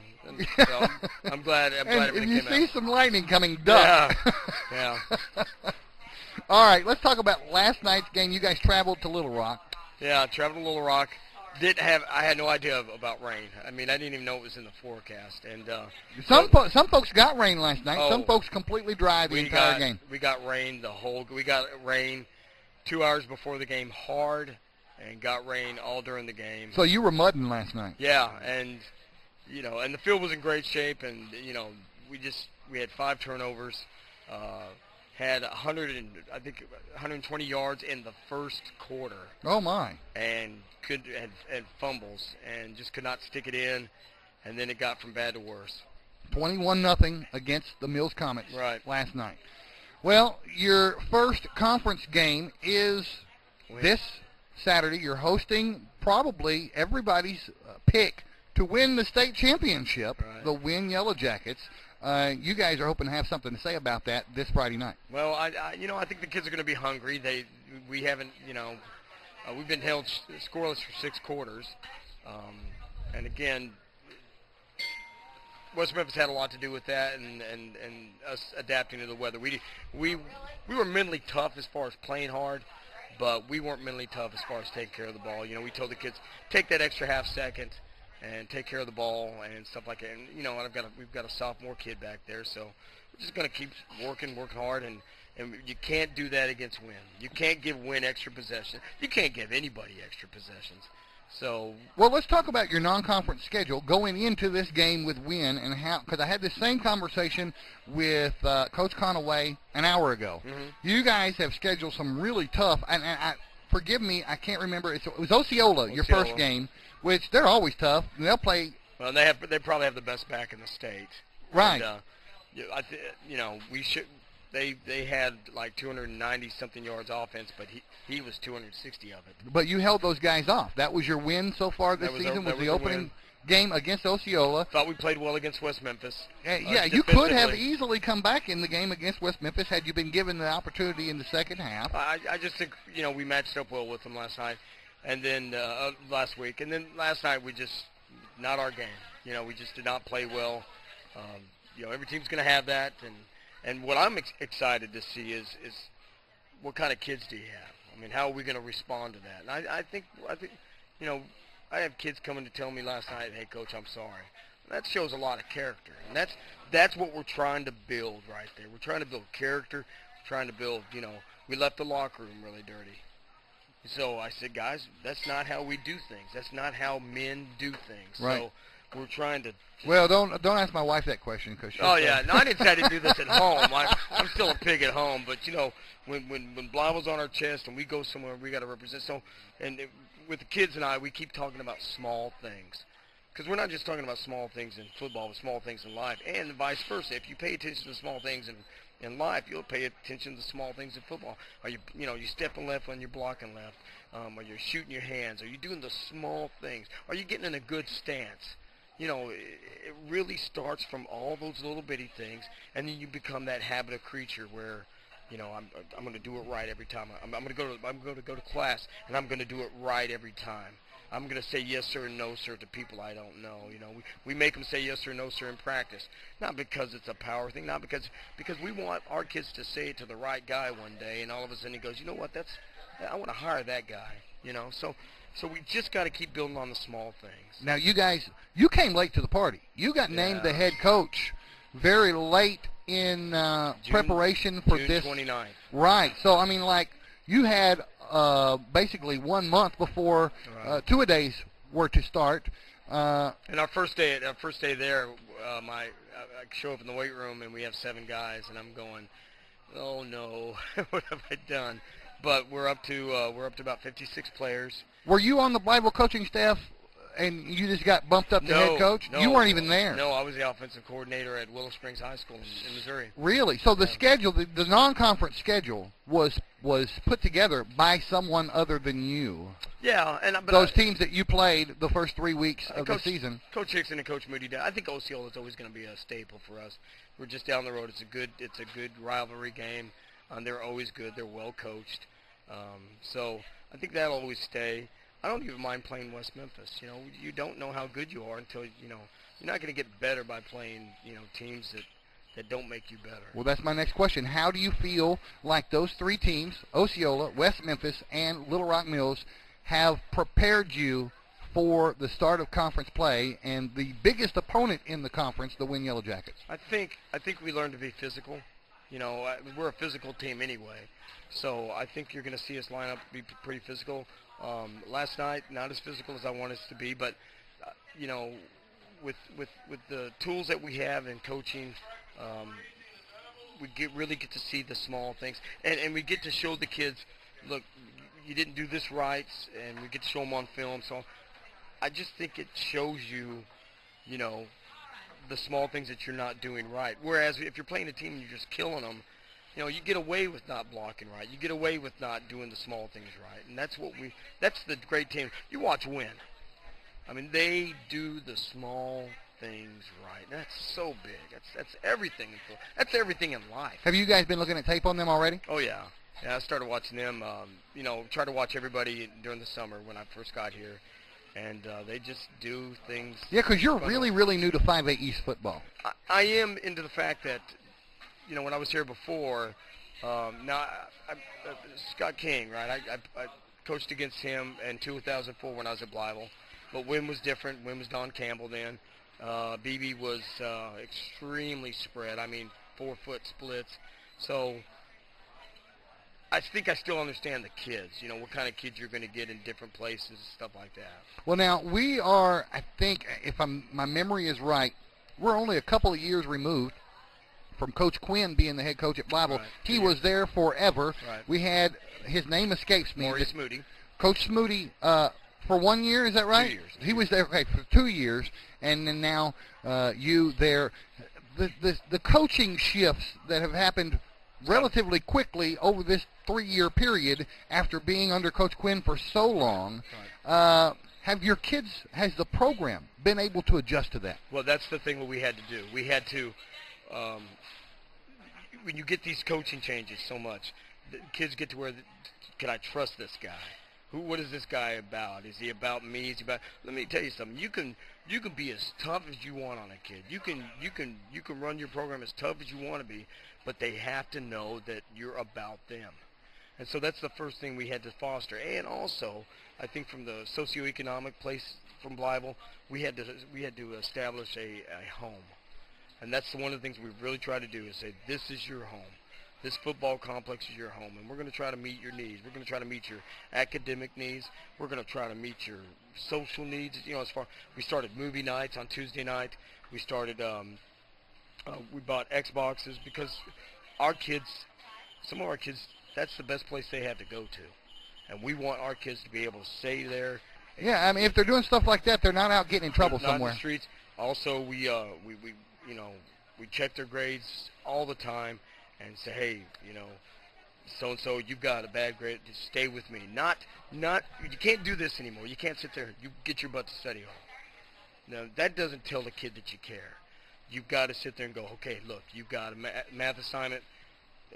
I'm glad everything you came see out. some lightning coming, duck. Yeah. All right, let's talk about last night's game. You guys traveled to Little Rock. Yeah, traveled to Little Rock. I had no idea about rain. I mean, I didn't even know it was in the forecast. And some folks got rain last night. Some folks completely dry the entire game. We got rain we got rain 2 hours before the game hard, and got rain all during the game. So you were mudding last night. Yeah, and and the field was in great shape, and we had 5 turnovers. Had 120 yards in the first quarter. Oh my! And had fumbles and just could not stick it in, and then it got from bad to worse. 21-0 against the Mills Comets last night. Well, your first conference game is this Saturday. You're hosting probably everybody's pick to win the state championship, right. the Wynne Yellowjackets. You guys are hoping to have something to say about that this Friday night. Well, I think the kids are going to be hungry. We haven't, we've been held scoreless for 6 quarters, and again, West Memphis had a lot to do with that, and us adapting to the weather. We were mentally tough as far as playing hard, but we weren't mentally tough as far as taking care of the ball. We told the kids, take that extra half second and take care of the ball and stuff like that. And we've got a sophomore kid back there, so we're just going to keep working hard, and you can't do that against Wynne. You can't give Wynne extra possession. You can't give anybody extra possessions. So, well, let's talk about your non-conference schedule going into this game with Wynne, and how, because I had this same conversation with Coach Conaway an hour ago. Mm-hmm. You guys have scheduled some really tough, and forgive me, I can't remember. It was Osceola, your first game, which they're always tough. And they'll play. Well, they probably have the best back in the state. Right. And, we should. They had like 290 something yards offense, but he was 260 of it. But you held those guys off. That was your win so far this season. Was the opening game against Osceola. Thought we played well against West Memphis. Yeah, you could have easily come back in the game against West Memphis had you been given the opportunity in the second half. I just think we matched up well with them last night, and then last week, and then last night we just not our game. We just did not play well. Every team's going to have that, and what I'm excited to see is what kind of kids do you have? I mean, how are we going to respond to that? And I think I have kids coming to tell me last night, hey, Coach, I'm sorry. That shows a lot of character, and that's what we're trying to build right there. We're trying to build character. We're trying to build, we left the locker room really dirty. So I said, guys, that's not how we do things. That's not how men do things. Right. So we're trying to. Well, don't ask my wife that question because. Oh yeah, no, I didn't say I didn't do this at home. I'm still a pig at home, but when Blytheville's on our chest and we go somewhere, we got to represent. So, with the kids and I, we keep talking about small things, because we're not just talking about small things in football, but small things in life, and vice versa. If you pay attention to small things in life, you'll pay attention to small things in football. Are you stepping left when you're blocking left? Are you shooting your hands? Are you doing the small things? Are you getting in a good stance? It really starts from all those little bitty things, and then you become that habit of creature where, I'm going to do it right every time. I'm going to go to class, and I'm going to do it right every time. I'm going to say yes sir and no sir to people I don't know. We make them say yes sir, no sir in practice, not because it's a power thing, not because we want our kids to say it to the right guy one day, and all of a sudden he goes, you know what, I want to hire that guy. So we just got to keep building on the small things. Now, you guys, you came late to the party. You got named the head coach very late in preparation for June this. 29th. Right. So, I mean, you had basically 1 month before two-a-days were to start. And our first day there, I show up in the weight room and we have 7 guys, and I'm going, oh no, what have I done? But we're up to about 56 players. Were you on the Blytheville coaching staff, and you just got bumped up to head coach? No, you weren't even there. No, I was the offensive coordinator at Willow Springs High School in Missouri. Really? So the schedule, the non-conference schedule, was put together by someone other than you. Yeah, but those teams that you played the first 3 weeks of the season. Coach Higgins and Coach Moody. I think Osceola is always going to be a staple for us. We're just down the road. It's a good rivalry game. They're always good. They're well coached. So I think that'll always stay. I don't even mind playing West Memphis. You don't know how good you are until you're not going to get better by playing teams that don't make you better. Well, that's my next question. How do you feel like those 3 teams, Osceola, West Memphis, and Little Rock Mills, have prepared you for the start of conference play and the biggest opponent in the conference, the Wynne Yellowjackets? I think we learned to be physical. We're a physical team anyway, so I think you're going to see us line up, be pretty physical. Last night, not as physical as I want us to be, but with the tools that we have in coaching, we really get to see the small things, and we get to show the kids, look, you didn't do this right, and we get to show them on film. So I just think it shows you, the small things that you're not doing right. Whereas if you're playing a team and you're just killing them, You know, you get away with not blocking right. You get away with not doing the small things right. And that's the great team. You watch Wynne. I mean, they do the small things right. That's so big. That's everything. That's everything in life. Have you guys been looking at tape on them already? Oh, yeah. Yeah, I started watching them, you know, try to watch everybody during the summer when I first got here. And they just do things. Yeah, because you're really, really new to 5A East football. I am into the fact that, you know, when I was here before, Scott King, right? I coached against him in 2004 when I was at Blytheville. But Wynne was different. Wynne was Don Campbell then. Beebe was extremely spread. I mean, 4-foot splits. So I think I still understand the kids, you know, what kind of kids you're going to get in different places, stuff like that. Well, now, we are, I think, if my memory is right, we're only a couple of years removed from Coach Quinn being the head coach at Blytheville. Right. He was there forever. Right. We had, his name escapes me. Maurice Moody. Coach Smoody, for 1 year, is that right? 2 years. He was there for 2 years, and then now you there. The coaching shifts that have happened relatively quickly over this 3-year period after being under Coach Quinn for so long. Right. Has the program been able to adjust to that? Well, that's the thing that we had to do. We had to, when you get these coaching changes so much, the kids get to where, can I trust this guy? What is this guy about? Is he about me? Is he about? Let me tell you something. You can be as tough as you want on a kid. You can run your program as tough as you want to be, but they have to know that you're about them. And so that's the first thing we had to foster. And also, I think from the socioeconomic place from Blytheville, we had to establish a home. And that's one of the things we really try to do is say, this is your home. This football complex is your home, and we're going to try to meet your needs. We're going to try to meet your academic needs. We're going to try to meet your social needs. You know, we started movie nights on Tuesday night. We started, we bought Xboxes because some of our kids, that's the best place they have to go to, and we want our kids to be able to stay there. Yeah, I mean, if they're doing stuff like that, they're not out getting in trouble not somewhere. In the streets. Also, we check their grades all the time. And say, hey, you know, so-and-so, you've got a bad grade, just stay with me. You can't do this anymore. You can't sit there, you get your butt to study hall. Now, that doesn't tell the kid that you care. You've got to sit there and go, okay, look, you've got a math assignment,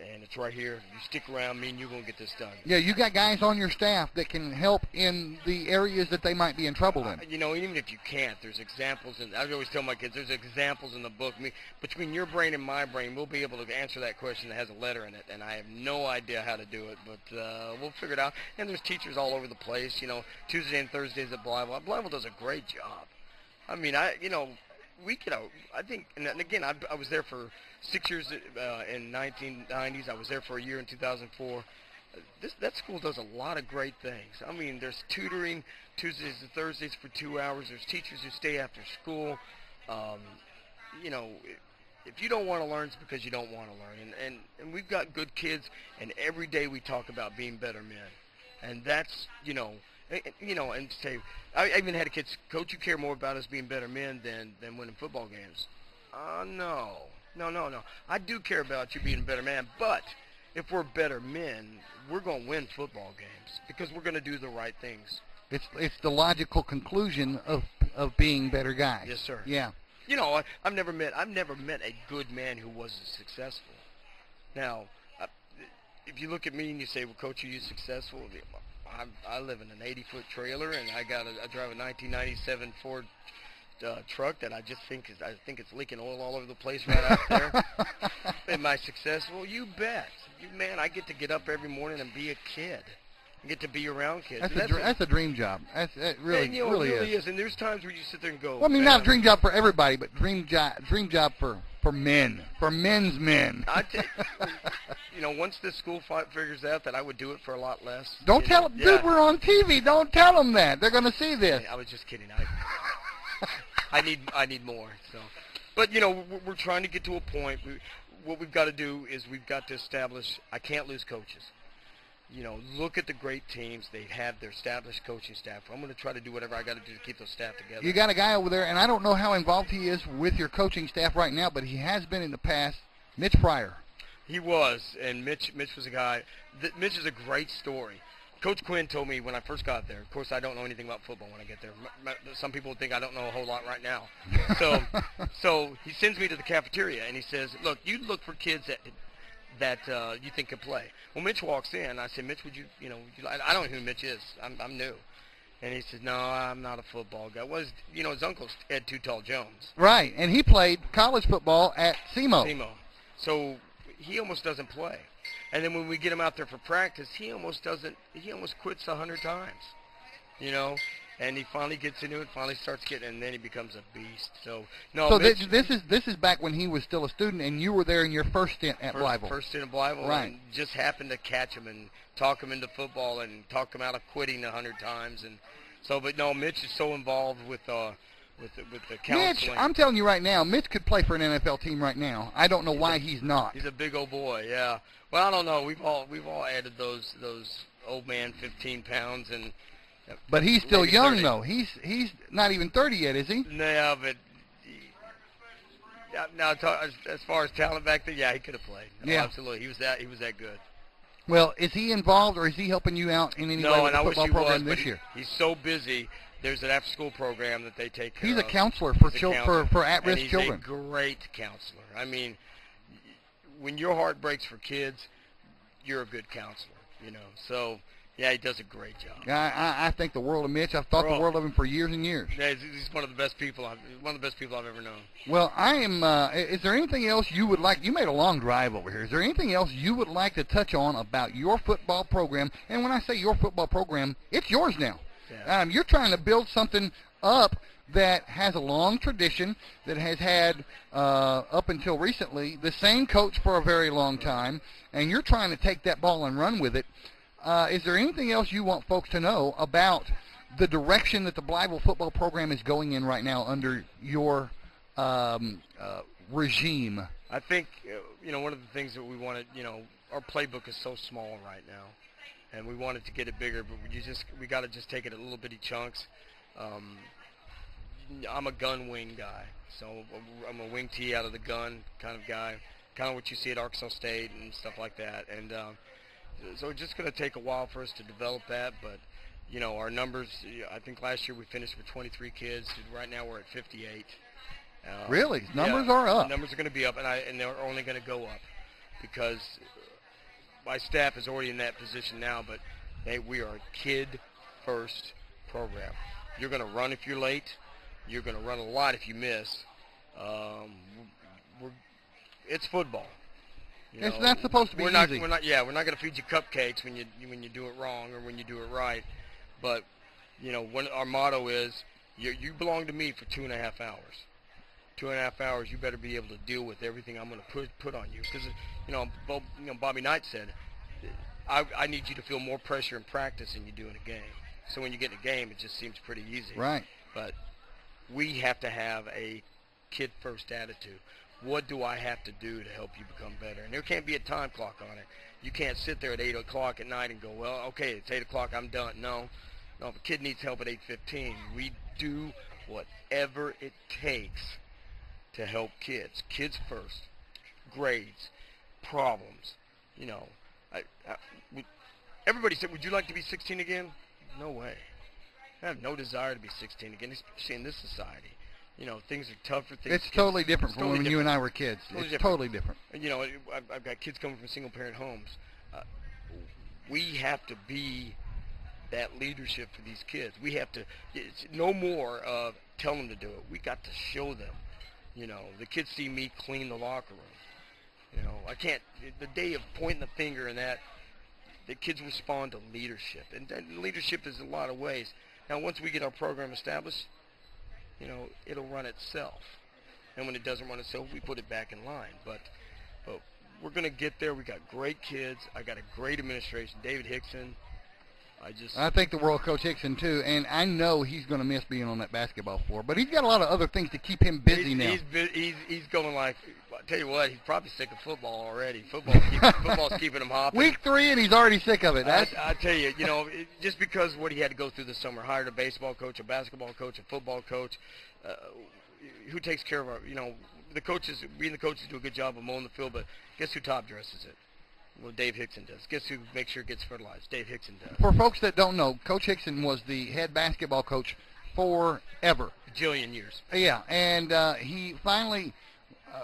and it's right here. You stick around, me and you're going to get this done. Yeah, you got guys on your staff that can help in the areas that they might be in trouble in. You know, even if you can't, there's examples. And I always tell my kids, there's examples in the book. Between your brain and my brain, we'll be able to answer that question that has a letter in it. And I have no idea how to do it, but we'll figure it out. And there's teachers all over the place. You know, Tuesday and Thursdays at Blytheville. Blytheville does a great job. I mean, I think, and again, I was there for 6 years in 1990s. I was there for a year in 2004. That school does a lot of great things. I mean, there's tutoring Tuesdays and Thursdays for 2 hours. There's teachers who stay after school. You know, if you don't want to learn, it's because you don't want to learn. And we've got good kids, and every day we talk about being better men. And that's, you know, and say, I even had a kid, Coach, you care more about us being better men than winning football games. No. I do care about you being a better man, but if we're better men, we're going to win football games because we're going to do the right things. It's the logical conclusion of being better guys. Yes, sir. Yeah. You know, I've never met a good man who wasn't successful. Now, if you look at me and you say, well, Coach, are you successful? I live in an 80-foot trailer, and I drive a 1997 Ford truck that I think it's leaking oil all over the place right out there. Am I successful? You bet. Man, I get to get up every morning and be a kid. I get to be around kids. That's a dream job. It really is. And there's times where you sit there and go. Well, I mean, not a dream job for everybody, but dream job for men, for men's men. You know, once this school figures out that I would do it for a lot less. Don't tell them, dude. We're on TV. Don't tell them that. They're going to see this. I was just kidding. I need more. So, but you know, we're trying to get to a point. What we've got to do is we've got to establish. I can't lose coaches. You know, look at the great teams. They have their established coaching staff. I'm going to try to do whatever I got to do to keep those staff together. You got a guy over there, and I don't know how involved he is with your coaching staff right now, but he has been in the past. Mitch Pryor. He was, and Mitch was a guy. Mitch is a great story. Coach Quinn told me when I first got there. Of course, I don't know anything about football when I get there. Some people think I don't know a whole lot right now. So he sends me to the cafeteria, and he says, "Look, you look for kids that you think can play." Well, Mitch walks in. I said, "Mitch, would you I don't know who Mitch is. I'm new." And he says, "No, I'm not a football guy." His uncle's Ed Too Tall Jones. Right, and he played college football at SEMO. So he almost doesn't play. And then when we get him out there for practice, he almost quits 100 times, and he finally gets into it, finally starts getting, and then he becomes a beast. So Mitch, this is back when he was still a student, and you were there in your first stint at Blytheville. First stint at Blytheville, right? And just happened to catch him and talk him into football and talk him out of quitting 100 times, and so. But no, Mitch is so involved with the counseling. Mitch, I'm telling you right now, Mitch could play for an NFL team right now. I don't know why he's not. He's a big old boy, yeah. Well, I don't know. We've all added those old man 15 pounds and. But he's still young 30. though. He's not even 30 yet, is he? Yeah, but now as far as talent back then, yeah, he could have played. No, yeah, absolutely. He was that good. Well, is he involved or is he helping you out in any way with the football program this year? He's so busy. There's an after-school program that they take care of. He's a counselor for at-risk children. He's a great counselor. I mean, when your heart breaks for kids, you're a good counselor, So, yeah, he does a great job. I think the world of Mitch. I've thought the world of him for years and years. Yeah, he's one of the best people. One of the best people I've ever known. Well, I am. Is there anything else you would like? You made a long drive over here. Is there anything else you would like to touch on about your football program? And when I say your football program, it's yours now. Yeah. You're trying to build something up that has a long tradition, that has had, up until recently, the same coach for a very long time, and you're trying to take that ball and run with it. Is there anything else you want folks to know about the direction that the Blytheville football program is going in right now under your regime? I think, one of the things that we wanted, our playbook is so small right now. And we wanted to get it bigger, but we got to just take it in little bitty chunks. I'm a gun wing guy, so I'm a wing tee out of the gun kind of guy, kind of what you see at Arkansas State and stuff like that. And so it's just going to take a while for us to develop that. But our numbers. I think last year we finished with 23 kids. Right now we're at 58. Really, numbers are up. Numbers are going to be up, and they're only going to go up because. My staff is already in that position now, but we are a kid-first program. You're going to run if you're late. You're going to run a lot if you miss. It's football. It's not supposed to be easy. We're not going to feed you cupcakes when you do it wrong or when you do it right. But when our motto is, you belong to me for 2.5 hours. 2.5 hours, you better be able to deal with everything I'm going to put on you. Because, Bobby Knight said, I need you to feel more pressure in practice than you do in a game. So when you get in a game, it just seems pretty easy. Right. But we have to have a kid-first attitude. What do I have to do to help you become better? And there can't be a time clock on it. You can't sit there at 8 o'clock at night and go, well, okay, it's 8 o'clock, I'm done. No, if a kid needs help at 8:15, we do whatever it takes to help kids. Kids first. Grades. Problems. Everybody said, would you like to be 16 again? No way. I have no desire to be 16 again, especially in this society. Things are tougher. It's totally different from when you and I were kids. It's totally different. I've got kids coming from single-parent homes. We have to be that leadership for these kids. We have to. It's no more of tell them to do it. We got to show them. The kids see me clean the locker room. I can't, the day of pointing the finger and that, the kids respond to leadership. And leadership is a lot of ways. Now, once we get our program established, it'll run itself. And when it doesn't run itself, we put it back in line. But we're going to get there. We got great kids. I got a great administration. David Hickson. I think the world Coach Hickson, too, and I know he's going to miss being on that basketball floor. But he's got a lot of other things to keep him busy now. He's going like, I tell you what, he's probably sick of football already. Football's keeping him hopping. Week 3, and he's already sick of it. I tell you, just because what he had to go through this summer, hired a baseball coach, a basketball coach, a football coach, who takes care of our, the coaches, we and the coaches do a good job of mowing the field, but guess who top dresses it? Well, Dave Hickson does. Guess who makes sure it gets fertilized? Dave Hickson does. For folks that don't know, Coach Hickson was the head basketball coach forever. A jillion years. Yeah, and he finally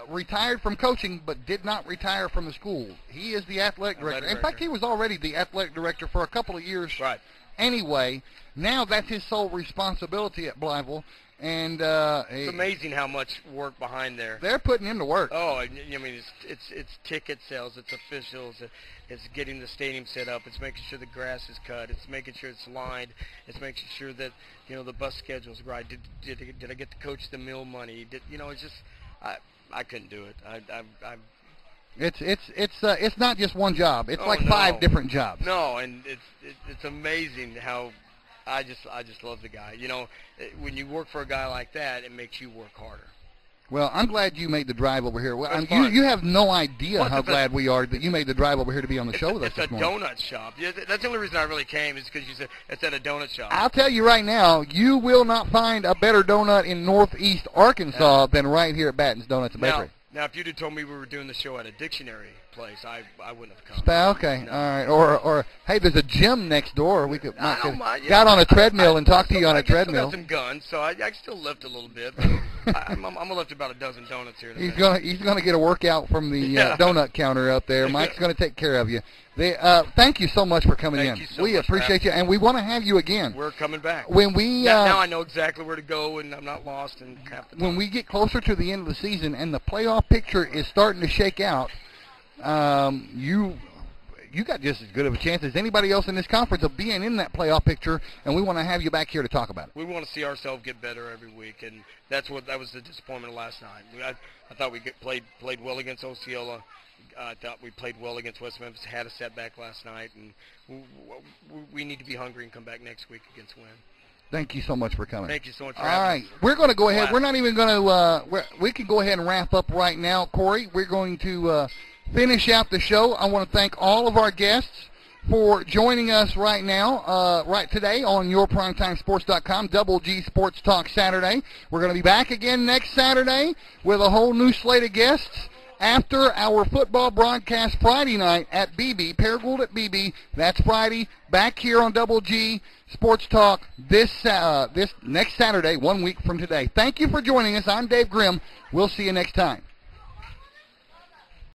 retired from coaching, but did not retire from the school. He is the athletic director. In fact, he was already the athletic director for a couple of years. Right. Anyway, now that's his sole responsibility at Blytheville, and it's amazing how much work behind there. They're putting him to work. Oh, I mean, it's ticket sales, it's officials, it's getting the stadium set up, it's making sure the grass is cut, it's making sure it's lined, it's making sure that the bus schedule's right. Did I get to coach the meal money? It's just I couldn't do it. It's not just one job. It's like 5 different jobs. No, and it's amazing how I just love the guy. When you work for a guy like that, it makes you work harder. Well, I'm glad you made the drive over here. Well, fun. You have no idea how glad we are that you made the drive over here to be on the show with us this morning. It's a donut shop. Yeah, that's the only reason I really came is because you said it's at a donut shop. I'll tell you right now, you will not find a better donut in northeast Arkansas than right here at Batten's Donuts and Bakery. Now, if you'd have told me we were doing the show at a dictionary place, I wouldn't have come. Okay, no. all right. Or hey, there's a gym next door. We could I don't mind. got on a treadmill and talk to you on a treadmill. I still got some guns, so I can still lift a little bit. I'm gonna lift about a dozen donuts here. He's gonna get a workout from the donut counter up there. Mike's gonna take care of you. Thank you so much for coming in. We appreciate you, and we want to have you again. We're coming back. When we now I know exactly where to go, and I'm not lost in half the time. When we get closer to the end of the season and the playoff picture is starting to shake out, you got just as good of a chance as anybody else in this conference of being in that playoff picture, and we want to have you back here to talk about it. We want to see ourselves get better every week, and that was the disappointment of last night. I thought we played well against Osceola. I thought we played well against West Memphis, had a setback last night, and we need to be hungry and come back next week against Wynne. Thank you so much for coming. Thank you so much for having us. All right, we're going to go ahead. We're not even going to, we can go ahead and wrap up right now, Corey. We're going to finish out the show. I want to thank all of our guests for joining us right now, right today on yourprimetimesports.com, Double G Sports Talk Saturday. We're going to be back again next Saturday with a whole new slate of guests after our football broadcast Friday night at Beebe, Paragould at Beebe. That's Friday, back here on Double G Sports Talk this next Saturday, 1 week from today. Thank you for joining us. I'm Dave Grimm. We'll see you next time.